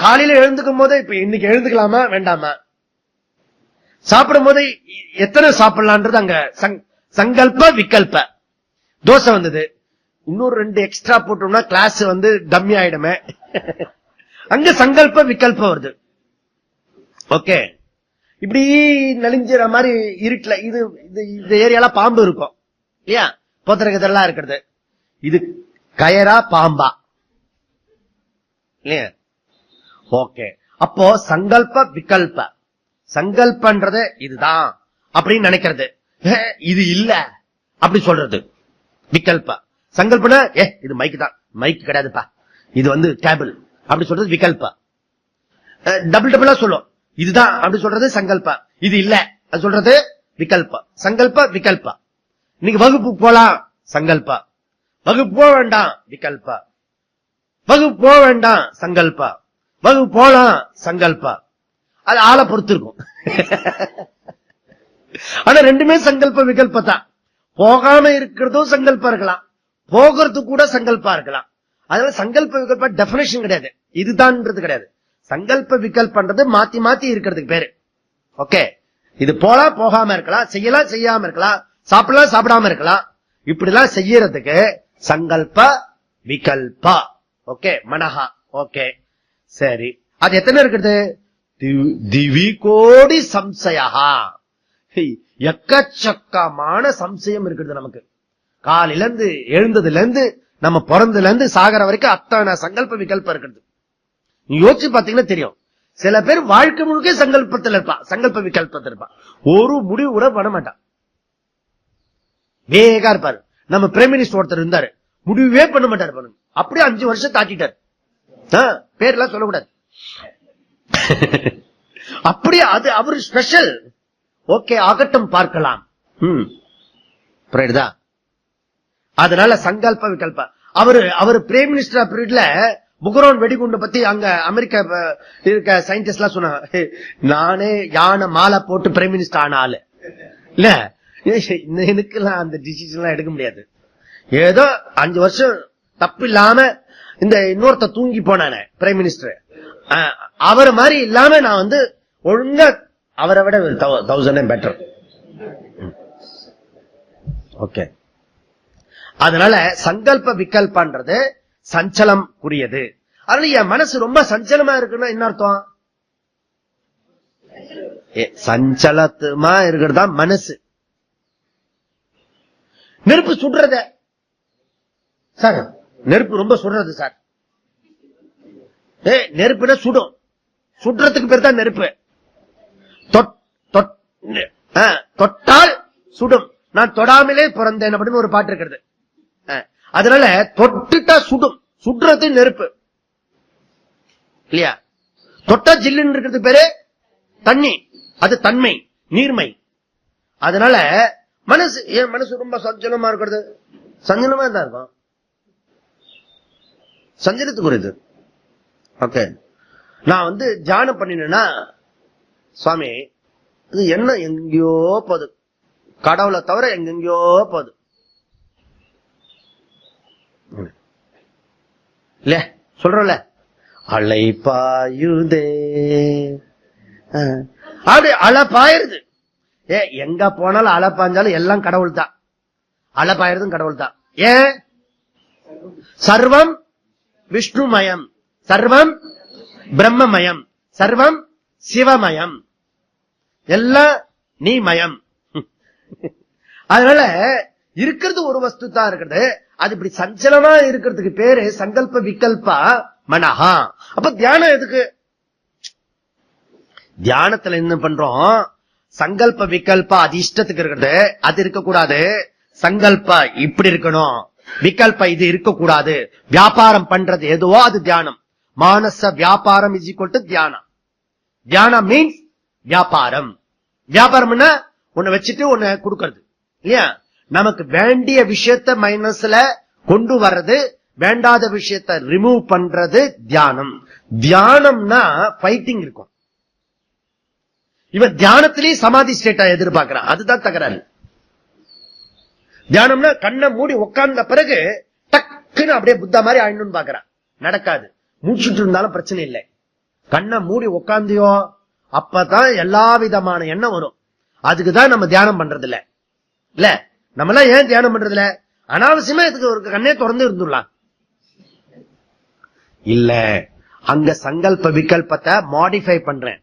S1: காலையில எழுந்துக்கும் போது இப்ப இன்னைக்கு எழுந்துக்கலாமா வேண்டாமா, சாப்பிடும் போது எத்தனை சாப்பிடலான்றது அங்க சங்கல்ப விகல்ப. தோசை வந்தது, இன்னொரு 2 எக்ஸ்ட்ரா போட்டோம்னா கிளாஸ் வந்து டம்மி ஆயிடுமே, அங்க சங்கல்ப விகல்ப வருது. ஓகே, இப்படி நலிஞ்சிற மாதிரி இருட்டுல இது ஏரியால பாம்பு இருக்கும் இல்லையா, போத்திரகதெல்லாம் இருக்கிறது. இது கயரா பாம்பா இல்லையா? ஓகே, அப்போ சங்கல்ப விகல்ப. சங்கல்பன்றது இதுதான் அப்படின்னு நினைக்கிறது, இது இல்ல அப்படி சொல்றது விகல்ப. சங்கல்பனா இது மைக்கு தான், மைக் கிடையாதுப்பா, இது வந்து டேபிள் அப்படி சொல்றது விகல்ப. டபுள் டபுளா சொல்லும், இதுதான் அப்படி சொல்றது சங்கல்ப, இது இல்ல அது சொல்றது விகல்ப. சங்கல்ப விகல்ப. இன்னைக்கு வகுப்பு போலாம் சங்கல்ப, வகுப்பு போக வேண்டாம் விகல்ப, வகுப்பு போக வேண்டாம் சங்கல்ப, வகுப்பு போலாம் சங்கல்ப. அது ஆளை பொறுத்து இருக்கும். ஆனா ரெண்டுமே சங்கல்ப விகல்பத்தான். போகாம இருக்கிறதும் சங்கல்பம் இருக்கலாம், போகிறது கூட சங்கல்பா இருக்கலாம். அதனால சங்கல்ப விகல்ப டெபினேஷன் கிடையாது, இதுதான்ன்றது கிடையாது. சங்கல்ப விகல்பன்றது மாத்தி மாத்தி இருக்கிறதுக்கு பேரு. ஓகே, இது போலாம் போகாம இருக்கலாம், செய்யலாம் செய்யாம இருக்கலாம், சாப்பிடலாம் சாப்பிடாம இருக்கலாம், இப்படிலாம் செய்யறதுக்கு சங்கல்ப விகல்பா. ஓகே, மனஹா. ஓகே சரி, அது எத்தனை இருக்குது? திவி கோடி சம்சயா, எக்கச்சக்கமான சம்சயம் இருக்குது நமக்கு. காலையில இருந்து எழுந்ததுல இருந்து நம்ம பிறந்ததுல இருந்து சாகர வரைக்கும் அத்தனை சங்கல்ப விகல்பம் இருக்குது. யோசிச்சு பாத்தீங்கன்னா தெரியும். சில பேர் வாழ்க்கை முழுக்க சங்கல்பத்தில் இருப்பான், சங்கல்ப விகல்பத்தில் இருப்பான், ஒரு முடிவு கூட பண்ண மாட்டான், வேகா இருப்பாரு. நம்ம பிரைம் மினிஸ்டர் ஒருத்தர் இருந்தாரு, முடிவே பண்ண மாட்டாரு பாருங்க, அப்படியே 5 வருஷம் தாக்கிட்டாரு. பேர்லாம் சொல்லக்கூடாது. அப்படியே அது அவரு ஸ்பெஷல். ஓகே, ஆகட்டும் பார்க்கலாம். புரியுதா? அதனால சங்கல்ப விகல்ப. அவரு பிரைம் மினிஸ்டர் பீரியட்ல புகரோன் வெடிகுண்டு பத்தி அங்க அமெரிக்கா இருக்க சயின்டிஸ்ட் எல்லாம் சொன்னாங்க, நானே யானை மாலை போட்டு பிரைம் மினிஸ்டர் ஆன ஆளு இல்ல, எனக்குலாம் அந்த டிசிஷன் எல்லாம் எடுக்க முடியாது. ஏதோ 5 வருஷம் தப்பு இல்லாம இந்த இன்னொருத்த தூங்கி போனானே பிரைம் மினிஸ்டர், அவரை மாதிரி இல்லாம நான் வந்து ஒழுங்கா அவரை விட 1000 பெட்டர். ஓகே, அதனால சங்கல்ப விகல்பன்றது சஞ்சலம் கூறியது. அதனால என் மனசு ரொம்ப சஞ்சலமா இருக்குன்னா என்ன அர்த்தம்? சஞ்சலமா இருக்கிறதா மனசு. நெருப்பு சுடுறத சார், நெருப்பு ரொம்ப சுடுறது சார், நெருப்புனா சுடும், சுடுறதுக்கு பேர் தான் நெருப்பு. தொட்டால் சுடும், நான் தொடாமலே பிறந்தேன் அப்படின்னு ஒரு பாட்டு இருக்கிறது. அதனால தொட்டுட்டா சுடும், சுடுறது நெருப்பு இல்லையா? தொட்டா ஜில்லுன்னு இருக்கிறது பேரு தண்ணி, அது தன்மை நீர்மை. அதனால என் மனசு ரொம்ப சஞ்சலமா இருக்கிறது, சஞ்சலமா தான் இருக்கும், சஞ்சலத்துக்கு ஒரு இது. ஓகே, நான் வந்து தியானம் பண்ணினேன்னா சுவாமி இது என்ன எங்கேயோ போகுது, கடவுளை தவிர எங்கெங்கயோ போகுது இல்ல, சொல்றோம்ல அலைப்பாயுதே, அப்படி அலை பாயிருது. எங்க போனாலும் அலை பாஞ்சாலும் எல்லாம் கடவுள் தான், அலை பாயிருதும் கடவுள் தான். ஏன்? சர்வம் விஷ்ணுமயம், சர்வம் பிரம்மமயம், சர்வம் சிவமயம், எல்லாம் நீ மயம். அதனால இருக்கிறது ஒரு வஸ்து தான் இருக்கிறது. அது இப்படி சஞ்சலமா இருக்கிறதுக்கு பேரு சங்கல்ப விகல்பா மனஹா. அப்ப தியானம் எதுக்கு? தியானத்துல என்ன பண்றோம்? சங்கல்ப விகல்பா அது இஷ்டத்துக்கு இருக்கிறது, அது இருக்கக்கூடாது. சங்கல்ப இப்படி இருக்கணும், விகல்ப இது இருக்கக்கூடாது. வியாபாரம் பண்றது எதுவோ அது தியானம். மானச வியாபாரம் இஸ் ஈக்வல் டு தியானம். தியானம் மீன்ஸ் வியாபாரம். வியாபாரம்னா உன்னை வச்சுட்டு உன்னை கொடுக்கறது இல்லையா? நமக்கு வேண்டிய விஷயத்த மைனஸ்ல கொண்டு வர்றது, வேண்டாத விஷயத்த ரிமூவ் பண்றது தியானம். தியானம்னா ஃபைட்டிங் இருக்கும். இவன் தியானத்திலேயே சமாதி ஸ்டேட்டா எதிர்பார்க்கிறான். அதுதான் தகராறு. தியானம்னா கண்ணை மூடி உட்கார்ந்த பிறகு டக்குன்னு அப்படியே புத்தா மாதிரி ஆயிடணும்னு பாக்குறான். நடக்காது. மூச்சுட்டு இருந்தாலும் பிரச்சனை இல்லை. கண்ணை மூடி உட்காந்தியோ அப்பதான் எல்லா விதமான எண்ணம் வரும். அதுக்குதான் நம்ம தியானம் பண்றது இல்ல. இல்ல நம்ம எல்லாம் ஏன் தியானம் பண்றது இல்ல? அனாவசியமா இதுக்கு ஒரு கண்ணே திறந்து இருந்துடலாம். இல்ல, அங்க சங்கல்ப விகல்பத்தை மாடிஃபை பண்றேன்.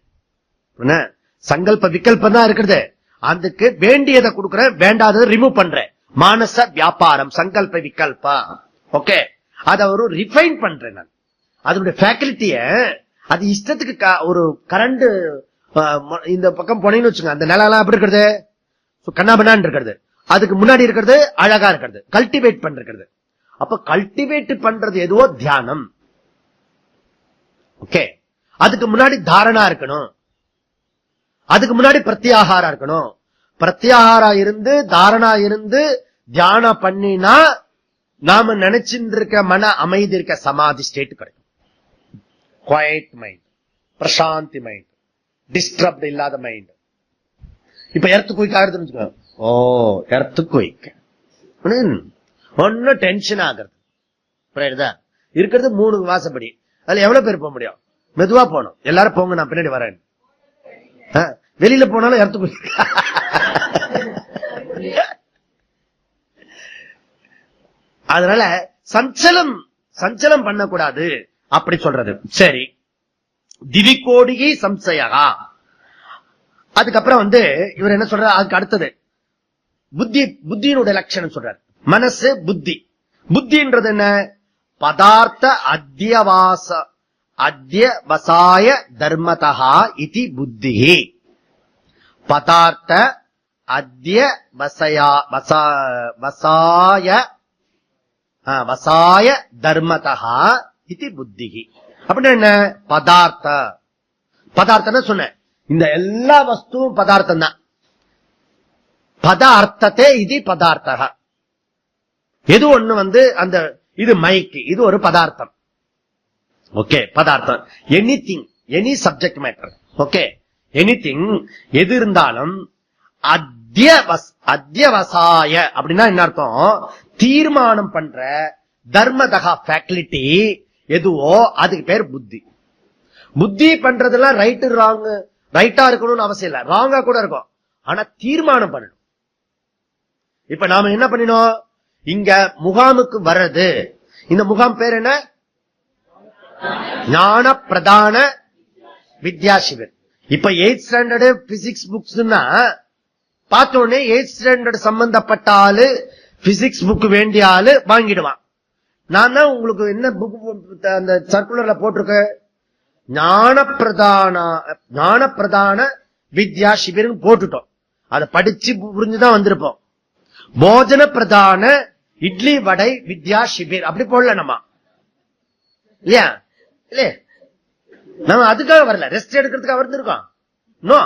S1: சங்கல்ப விகல்பம் தான் இருக்கிறது. அதுக்கு வேண்டியதை கொடுக்கறேன், வேண்டாததை ரிமூவ் பண்றேன். மானச வியாபாரம் சங்கல்ப விகல்பா. ஓகே, அத ஒரு ரிஃபைன் பண்றேன் நான். அதனுடைய ஃபேக்கல்ட்டிய அது இஷ்டத்துக்கு ஒரு கரண்ட் இந்த பக்கம் போனீங்கன்னு வச்சுங்க, அந்த நிலம் எப்படி இருக்கிறது, கண்ணாபண்ணான் இருக்கிறது. அதுக்கு முன்னாடி இருக்கிறது அழகா இருக்கிறது, கல்டிவேட் பண்றது. அப்ப கல்டிவேட் பண்றது எதுவோ தியானம். ஓகே, அதுக்கு முன்னாடி தாரணா இருக்கணும், அதுக்கு முன்னாடி பிரத்யாகாரா இருக்கணும். பிரத்யாகாரா இருந்து தாரணா இருந்து தியானம் பண்ணினா நாம நினைச்சிட்டு இருக்க மன அமைதி இருக்க சமாதி ஸ்டேட் கிடைக்கும். குவைட் மைண்ட், பிரசாந்தி மைண்ட், டிஸ்டர்ப் இல்லாத மைண்ட். இப்ப எர்த்து குயிக் ஆகுதுன்னு, ஓ எர்த்து குயிக் ஒன்னும் டென்ஷன் ஆகுறது. புரியுதா? இருக்கிறது 3 வாசப்படி. அதுல எவ்வளவு பேர் போக முடியும்? மெதுவா போகணும். எல்லாரும் போங்க, நான் பின்னாடி வரேன். வெளியில போனாலும் எர்த்து குயிக். அதனால சஞ்சலம் பண்ணக்கூடாது அப்படி சொல்றது. சரி, திவிகோடிகி சம்சயா. அதுக்கப்புறம் இவர் என்ன சொல்ற, அதுக்கு அடுத்தது புத்தியினுடைய லட்சணம் சொல்றார். மனசு புத்தி. புத்தின்றது என்ன? பதார்த்த அத்தியவசாய தர்மதா இதி புத்தி. பதார்த்த வசாய தர்மதா இதி புத்தி. அப்படின்னு என்ன? பதார்த்தம் சொன்ன இந்த எல்லா வஸ்துவும் பதார்த்தம் தான். பதார்த்தத்தை இது பதார்த்த. எது ஒண்ணு அந்த இது மைக்கு, இது ஒரு பதார்த்தம். ஓகே, பதார்த்தம். Anything, any subject matter. Okay, anything எது இருந்தாலும் அத்தியவசாய அப்படின்னா என்ன அர்த்தம்? தீர்மானம் பண்ற தர்மதகா ஃபேக்கல்டி எதுவோ அதுக்கு பேர் புத்தி. புத்தி பண்றதெல்லாம் ரைட்டு ராங், ரைட்டா இருக்கணும்னு அவசியம் இல்ல, ராங்கா கூட இருக்கும். ஆனா தீர்மானம் பண்ணணும். இப்ப நாம என்ன பண்ணினோம், இங்க முகாமுக்கு வர்றது, இந்த முகாம் பேர் என்ன? ஞான பிரதான வித்யா சிவர். இப்ப 8th ஸ்டாண்டர்டு பிசிக்ஸ் புக்ஸ்னா பார்த்தோன்னே 8th ஸ்டாண்டர்ட் சம்பந்தப்பட்ட ஆளு, பிசிக்ஸ் புக் வேண்டிய ஆளு வாங்கிடுவான். நான் தான் உங்களுக்கு என்ன புக் அந்த சர்க்குலர்ல போட்டிருக்க, ஞான பிரதான வித்யா சிபிர் போட்டுட்டோம். அதை படிச்சு புரிஞ்சுதான் வந்திருப்போம். போஜன பிரதான இட்லி வடை வித்யா சிபிர் அப்படி போடல நம்ம, இல்லையா? இல்லையே, நம்ம அதுக்காக வரல, ரெஸ்ட் எடுக்கிறதுக்காக வந்திருக்கோம். நோ,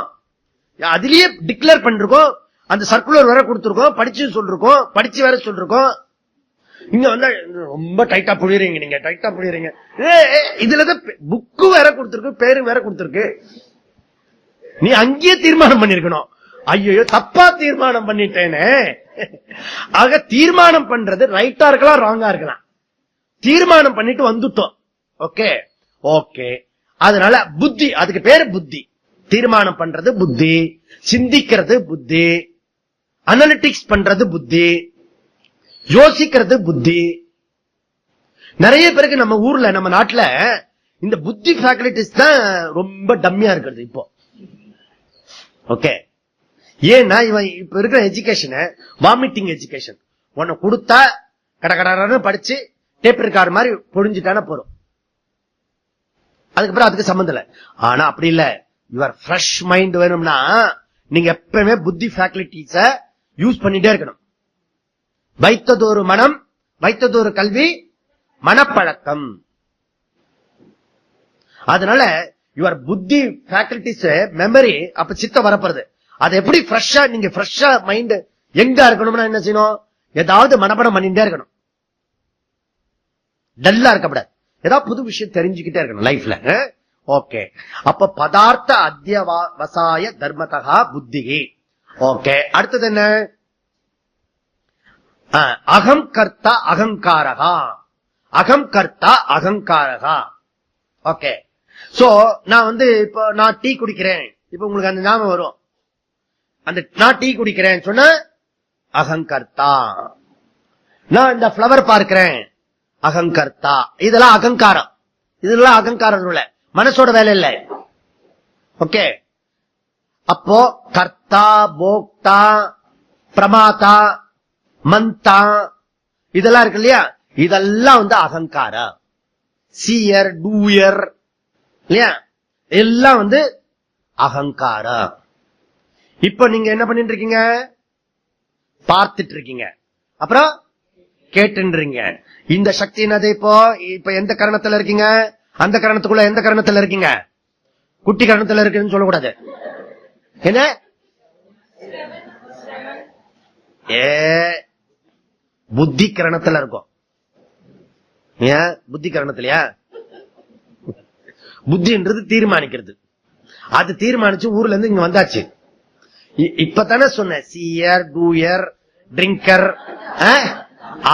S1: அதுலயே டிக்ளேர் பண்ணிருக்கோம். அந்த சர்க்குலர் வேற கொடுத்திருக்கோம், படிச்சு சொல்லிருக்கோம், படிச்சு வேற சொல்லிருக்கோம். இங்க ரொம்ப டைட்டா புரியுறீங்க, நீங்க டைட்டா புரியுறீங்க. இதுலதான் புக்கு வேற கொடுத்திருக்கு, பேரு வேற கொடுத்திருக்கு. நீ அங்கேயே தீர்மானம் பண்ணிருக்கணும். ஐயோ தப்பா தீர்மானம் பண்ணிட்டேனே. ஆக தீர்மானம் பண்றது ரைட்டா இருக்கலாம், ராங்கா இருக்கலாம். தீர்மானம் பண்ணிட்டு வந்துட்டோம். Okay okay. அதனால புத்தி, அதுக்கு பேரு புத்தி. தீர்மானம் பண்றது புத்தி, சிந்திக்கிறது புத்தி, அனலிட்டிக்ஸ் பண்றது புத்தி, யோசிக்கிறது புத்தி. நிறைய பேருக்கு நம்ம ஊர்ல, நம்ம நாட்டுல இந்த புத்தி ஃபேக்கல்டிஸ் தான் ரொம்ப டம்மியா இருக்கிறது இப்போ. ஓகே, ஏன்னா இவன் இப்ப இருக்கிற எஜுகேஷன் வாமிட்டிங் எஜுகேஷன். உன்னை கொடுத்தா கடகடன்னு படிச்சு டேப் ரெக்கார்ட் மாதிரி பொழிஞ்சுட்டான போறோம், அதுக்கப்புறம் அதுக்கு சம்பந்தம் இல்ல. ஆனா அப்படி இல்ல, யுவர் ஃப்ரெஷ் மைண்ட் வேணும்னா நீங்க எப்பவுமே புத்தி ஃபேக்கல்டிஸ யூஸ் பண்ணிட்டே இருக்கணும். வைத்ததொரு மனம், வைத்ததொரு கல்வி, மனப்பழக்கம். அதனால யுவர் புத்தி ஃபேக்கல்டிஸ் மெமரி அப்ப சித்த வரப்படுறது. அது எப்படி ஃப்ரெஷ்ஷா, நீங்க ஃப்ரெஷ்ஷா மைண்ட் எங்க இருக்கணும்னா என்ன செய்யணும், ஏதாவது மனப்படம் பண்ணிட்டே இருக்கணும். டல்லா இருக்கக்கூடாது, ஏதாவது புது விஷயம் தெரிஞ்சுக்கிட்டே இருக்கணும் லைஃப்ல. ஓகே. அப்ப பதார்த்த அத்தியவசாய தர்மதா புத்தி. ஓகே. அடுத்தது என்ன? அகம் கர்த்தா அகங்காரகா. அகம் கர்த்தா அகங்காரகா. ஓகே. சோ நான் இப்ப நான் டீ குடிக்கிறேன். இப்ப உங்களுக்கு அந்த ஞாபகம் வரும். அந்த நான் டீ குடிக்கிறேன் சொன்ன அகங்கர்த்தா. நான் இந்த பிளவர் பார்க்கிறேன் அகங்கர்த்தா. இதெல்லாம் அகங்காரம். இதெல்லாம் அகங்காரம் இல்ல, மனசோட வேலை இல்லை. ஓகே. அப்போ கர்த்தா, போக்தா, பிரமாதா, மந்தா இதெல்லாம் இருக்கு இல்லையா, இதெல்லாம் அகங்காரம். சீயர், டூயர் இல்லையா, எல்லாம் அகங்காரம். இப்ப நீங்க என்ன பண்ணிட்டு இருக்கீங்க? பார்த்துட்டு இருக்கீங்க, அப்புறம் கேட்டுன்றீங்க. இந்த சக்தி என்னது? இப்ப எந்த கரணத்துல இருக்கீங்க? அந்த கரணத்துக்குள்ள எந்த கரணத்துல இருக்கீங்க? குட்டி கரணத்துல இருக்குன்னு சொல்லக்கூடாது. என்ன புத்தி கரணத்துல இருக்கும். ஏன் புத்தி கரணத்திலயா? புத்தின்றது தீர்மானிக்கிறது. அது தீர்மானிச்சு ஊர்ல இருந்து இங்க வந்தாச்சு. இப்பதானே சொன்ன சீயர், டூயர், ட்ரிங்கர்.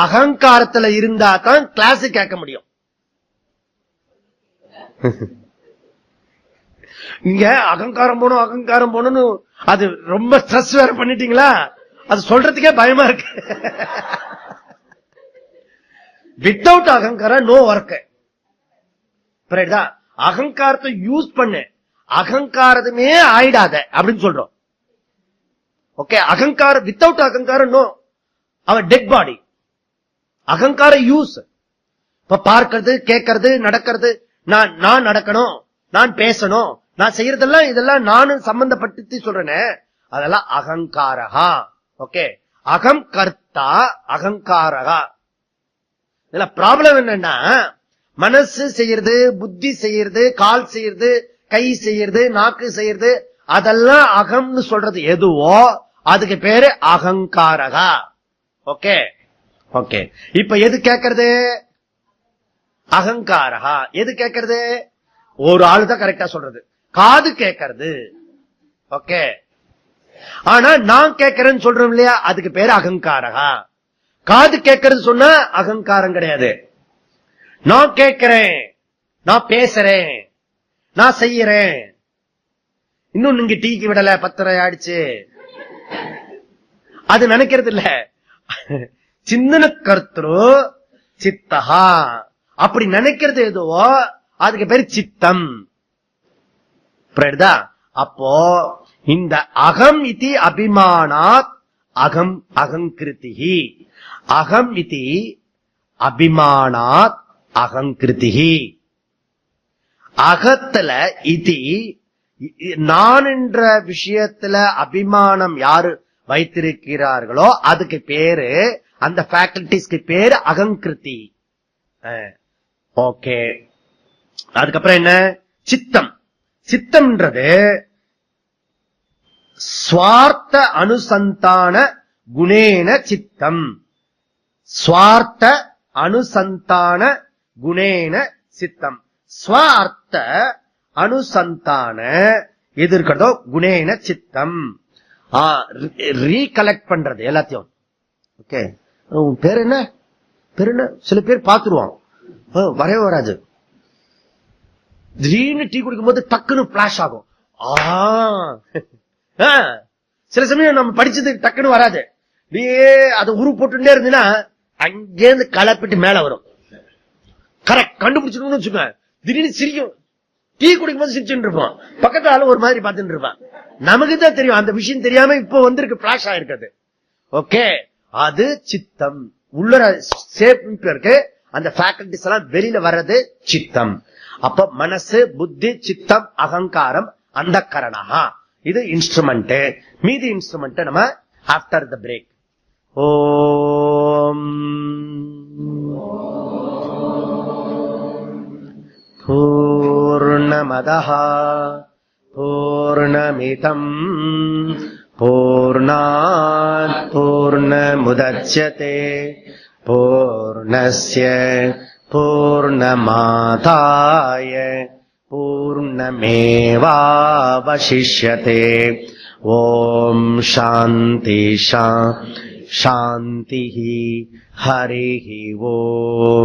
S1: அகங்காரத்துல இருந்தா தான் கிளாஸ் கேட்க முடியும். இங்க அகங்காரம் போகணும் அகங்காரம் போகணும்னு அது ரொம்ப ஸ்ட்ரெஸ் வேற பண்ணிட்டீங்களா? அது சொல்றதுக்கே பயமா இருக்கு. வித்தவுட் அகங்காரம் நோ ஒர்க். அகங்காரத்தை யூஸ் பண்ணு, அகங்காரமே ஆயிடாத அப்படின்னு சொல்றோம். ஓகே. அகங்காரம் வித்தவுட் அகங்காரம் நோ, அவன் டெட் பாடி. அகங்காரம் யூஸ். இப்ப பார்க்கிறது, கேட்கறது, நடக்கிறது. நான் நடக்கணும், நான் பேசணும், நான் செய்யறதெல்லாம் இதெல்லாம் நானும் சம்பந்தப்பட்டு சொல்றேனே, அதெல்லாம் அகங்காரகா. ஓகே. அகம் கர்த்தா அகங்காரகா. இதுல ப்ராப்ளம் என்னன்னா, மனசு செய்யறது, புத்தி செய்யறது, கால் செய்யறது, கை செய்யறது, நாக்கு செய்யறது, அதெல்லாம் அகம்னு சொல்றது எதுவோ அதுக்கு பேரு அகங்காரகா. ஓகே. ஓகே. இப்ப எது கேட்கறது? அகங்காரகா. எது கேட்கறது? ஒரு ஆளு தான் கரெக்டா சொல்றது, காது கேட்கறது. ஓகே. ஆனா நான் கேட்கறேன்னு சொல்றோம் இல்லையா, அதுக்கு பேரு அகங்காரகா. காது கேட்கறது சொன்னா அகங்காரம் கிடையாது. நான் கேட்கிறேன், நான் பேசுறேன், நான் செய்யறேன். இன்னும் நீங்க டீக்கு விடல, 10:30 ஆயிடுச்சு, அது நினைக்கிறது இல்ல. சிந்தன கர்த்தரு சித்தஹா. அப்படி நினைக்கிறது எதுவோ அதுக்கு பேரு சித்தம். அப்போ இந்த அகம் இதி அபிமானாத் அகம் அகங்கிருதி. அகம் இதி அபிமானாத் அகங்கிருதி. அகத்துல இதி நான் என்ற விஷயத்துல அபிமானம் யாரு வைத்திருக்கிறார்களோ அதுக்கு பேரு, அந்த ஃபேக்கல்டிஸ்க்கு பேரு அகங்கிருதி. ஓகே. அதுக்கப்புறம் என்ன? சித்தம். சித்தம்ன்றது ஸ்வார்த்த அனுசந்தான குணேன சித்தம். ஸ்வார்த்த அனுசந்தான குணேன சித்தம். ஸ்வார்த்த அனுசந்தான எது இருக்கிறதோ குணேன சித்தம். ரீகலெக்ட் பண்றது எல்லாத்தையும். ஓகே. பேர் என்ன? பேர் என்ன? சில பேர் பாத்துருவோம், வரவே வராது. திடீர்னு டீ குடிக்கும் போது டக்குன்னு பிளாஷ் ஆகும். சில சமயம் நம்ம படிச்சது டக்குன்னு வராது. அதை உரு போட்டுட்டே இருந்தீங்கன்னா அங்கேருந்து கலப்பிட்டு மேல வரும். கரெக்ட் கண்டுபிடிச்சிருக்கணும்னு வச்சுக்கோங்க. திடீர்னு சிரிக்கும். டீ குடிக்கும் போது சிரிச்சுட்டு இருப்போம், பக்கத்து ஆளு ஒரு மாதிரி பார்த்துட்டு இருப்பான். நமக்கு தான் தெரியும் அந்த விஷயம் தெரியாம இப்ப வந்திருக்கு, பிளாஷ் ஆயிருக்கிறது. ஓகே. அது சித்தம். உள்ள சேப் இருக்கு, அந்த ஃபேக்கல்டிஸ் எல்லாம் வெளியில வர்றது சித்தம். அப்ப மனசு, புத்தி, சித்தம், அகங்காரம், அந்த கரணா. இது இன்ஸ்ட்ருமெண்ட். மீதி இன்ஸ்ட்ருமெண்ட் நம்ம ஆஃப்டர் த பிரேக். ஓம் பூர்ணமதః பூர்ணமிதம் பூர்ணாத் பூர்ணமுதச்யதே பூர்ணஸ்ய பூர்ணமாதாய பூர்ணமேவாவசிஷ்யதே. ஓம் சாந்தி சாந்தி. ஹரிஹி ஓம்.